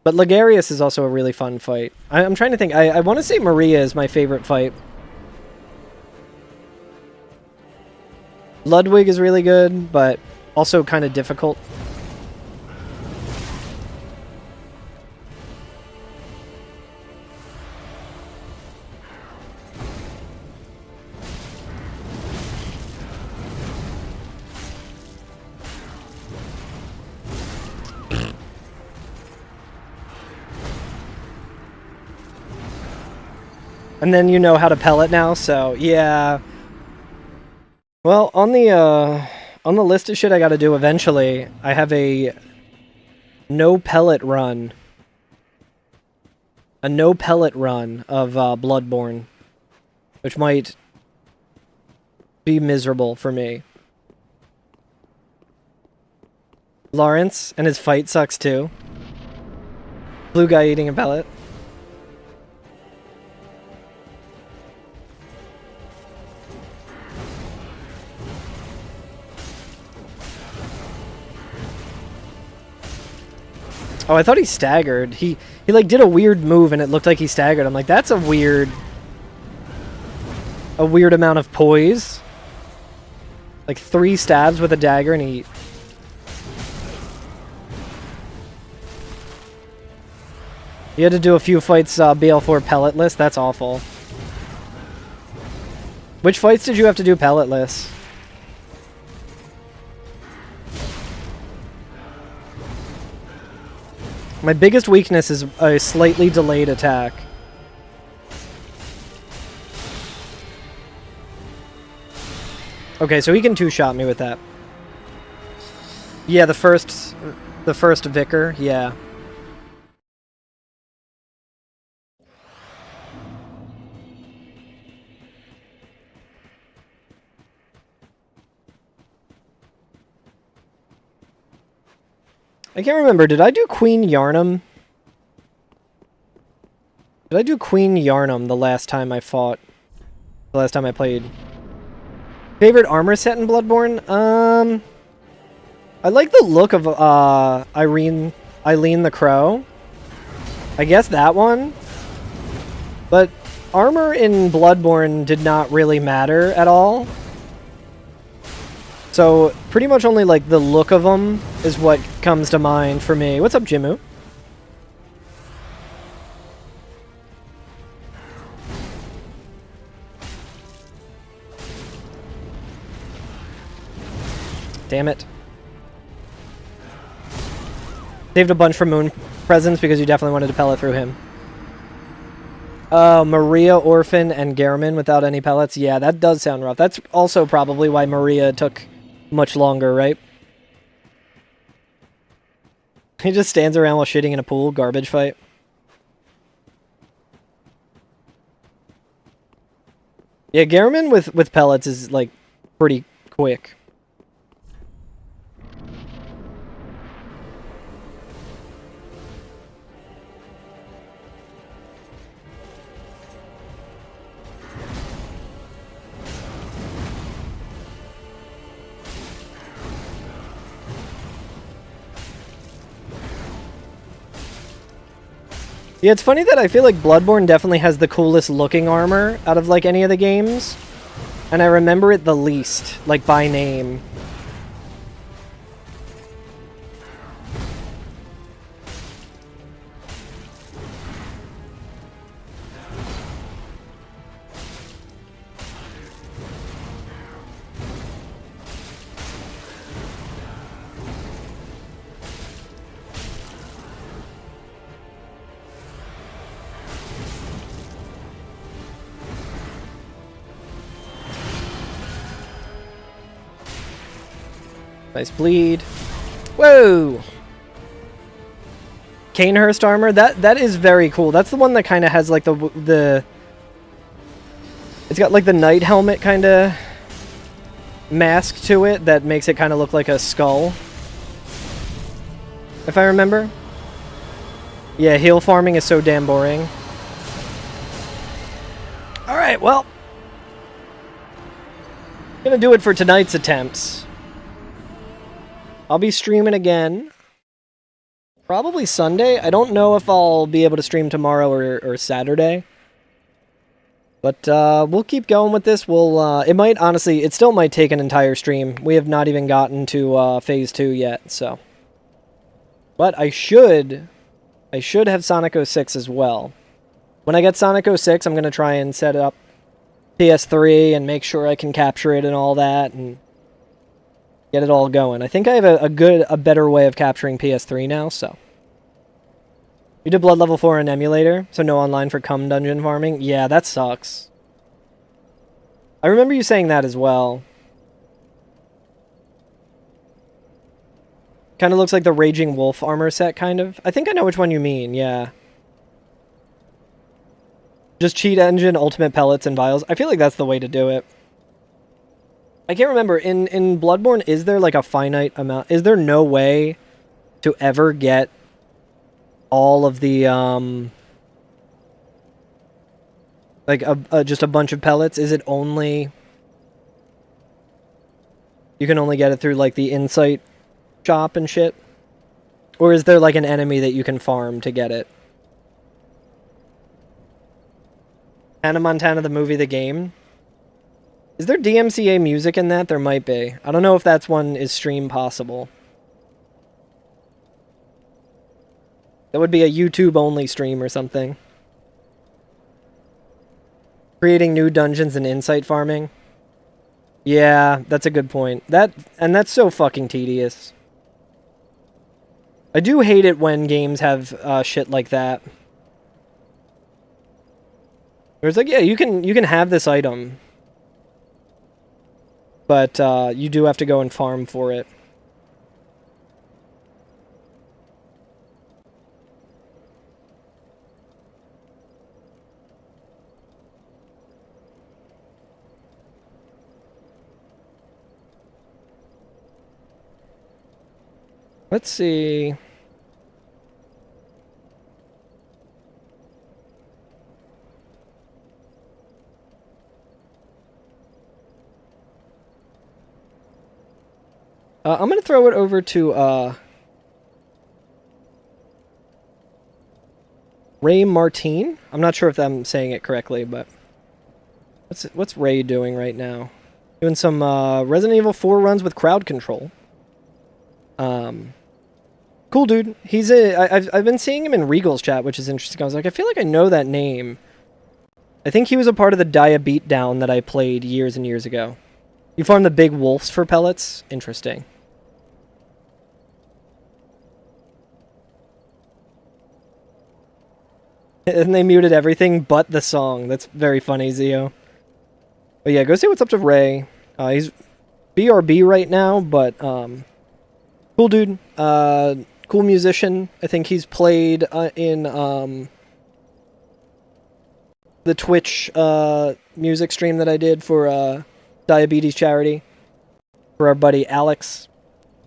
Speaker 1: But Ligarius is also a really fun fight. I'm trying to think. I want to say Maria is my favorite fight. Ludwig is really good, but also kind of difficult. And then you know how to pellet now, so yeah. Well, on the list of shit I gotta do eventually, I have a no pellet run. A no pellet run of Bloodborne, which might be miserable for me. Lawrence, and his fight sucks too. Blue guy eating a pellet. Oh, I thought he staggered. He like did a weird move and it looked like he staggered. I'm like, that's a weird amount of poise. Like 3 stabs with a dagger and he... You had to do a few fights BL4 pelletless? That's awful. Which fights did you have to do pelletless? My biggest weakness is a slightly delayed attack. Okay, so he can 2-shot me with that. Yeah, the first Vicar, yeah. I can't remember, did I do Queen Yarnum? Did I do Queen Yarnum the last time I fought? The last time I played? Favorite armor set in Bloodborne? I like the look of Eileen the Crow. I guess that one. But armor in Bloodborne did not really matter at all. So, pretty much only, like, the look of them is what comes to mind for me. What's up, Jimu? Damn it. Saved a bunch from Moon Presents because you definitely wanted to pellet through him. Maria, Orphan, and Gehrman without any pellets. Yeah, that does sound rough. That's also probably why Maria took much longer, right? He just stands around while shitting in a pool. Garbage fight. Yeah, Gehrman with pellets is, like, pretty quick. Yeah, it's funny that I feel like Bloodborne definitely has the coolest looking armor out of, like, any of the games. And I remember it the least, like, by name. Nice bleed. Whoa! Canehurst armor, that is very cool. That's the one that kind of has like the it's got like the knight helmet kind of mask to it that makes it kind of look like a skull, if I remember. Yeah, heal farming is so damn boring. Alright, well, gonna do it for tonight's attempts. I'll be streaming again probably Sunday. I don't know if I'll be able to stream tomorrow or Saturday. But we'll keep going with this. We'll it might, honestly, it still might take an entire stream. We have not even gotten to phase 2 yet, so. But I should have Sonic 06 as well. When I get Sonic 06, I'm going to try and set up PS3 and make sure I can capture it and all that and get it all going. I think I have a better way of capturing PS3 now, so. You did Blood Level 4 in emulator, so no online for cum dungeon farming? Yeah, that sucks. I remember you saying that as well. Kind of looks like the Raging Wolf armor set, kind of. I think I know which one you mean, yeah. Just cheat engine, ultimate pellets, and vials. I feel like that's the way to do it. I can't remember. In Bloodborne, is there like a finite amount? Is there no way to ever get all of the, like, just a bunch of pellets? Is it only... You can only get it through, like, the Insight shop and shit? Or is there, like, an enemy that you can farm to get it? Hannah Montana, the movie, the game? Is there DMCA music in that? There might be. I don't know if that's one is stream possible. That would be a YouTube-only stream or something. Creating new dungeons and insight farming. Yeah, that's a good point. That's so fucking tedious. I do hate it when games have shit like that. Where it's like, yeah, you can have this item, but you do have to go and farm for it. Let's see. I'm going to throw it over to Ray Martine. I'm not sure if I'm saying it correctly, but what's Ray doing right now? Doing some Resident Evil 4 runs with crowd control. Cool dude. I've been seeing him in Regal's chat, which is interesting. I was like, I feel like I know that name. I think he was a part of the Dia Beatdown that I played years and years ago. You farm the big wolves for pellets? Interesting. And they muted everything but the song. That's very funny, Zio. But yeah, go see what's up to Ray. He's BRB right now, but cool dude. Cool musician. I think he's played in the Twitch music stream that I did for diabetes charity for our buddy Alex.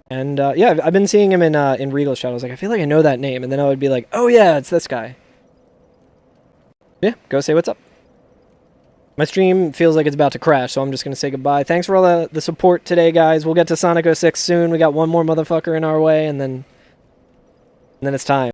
Speaker 1: And yeah, I've been seeing him in Regal's chat. I was like, I feel like I know that name, and then I would be like, oh yeah, it's this guy. Yeah, go say what's up. My stream feels like it's about to crash, so I'm just going to say goodbye. Thanks for all the support today, guys. We'll get to Sonic 06 soon. We got one more motherfucker in our way, and then it's time.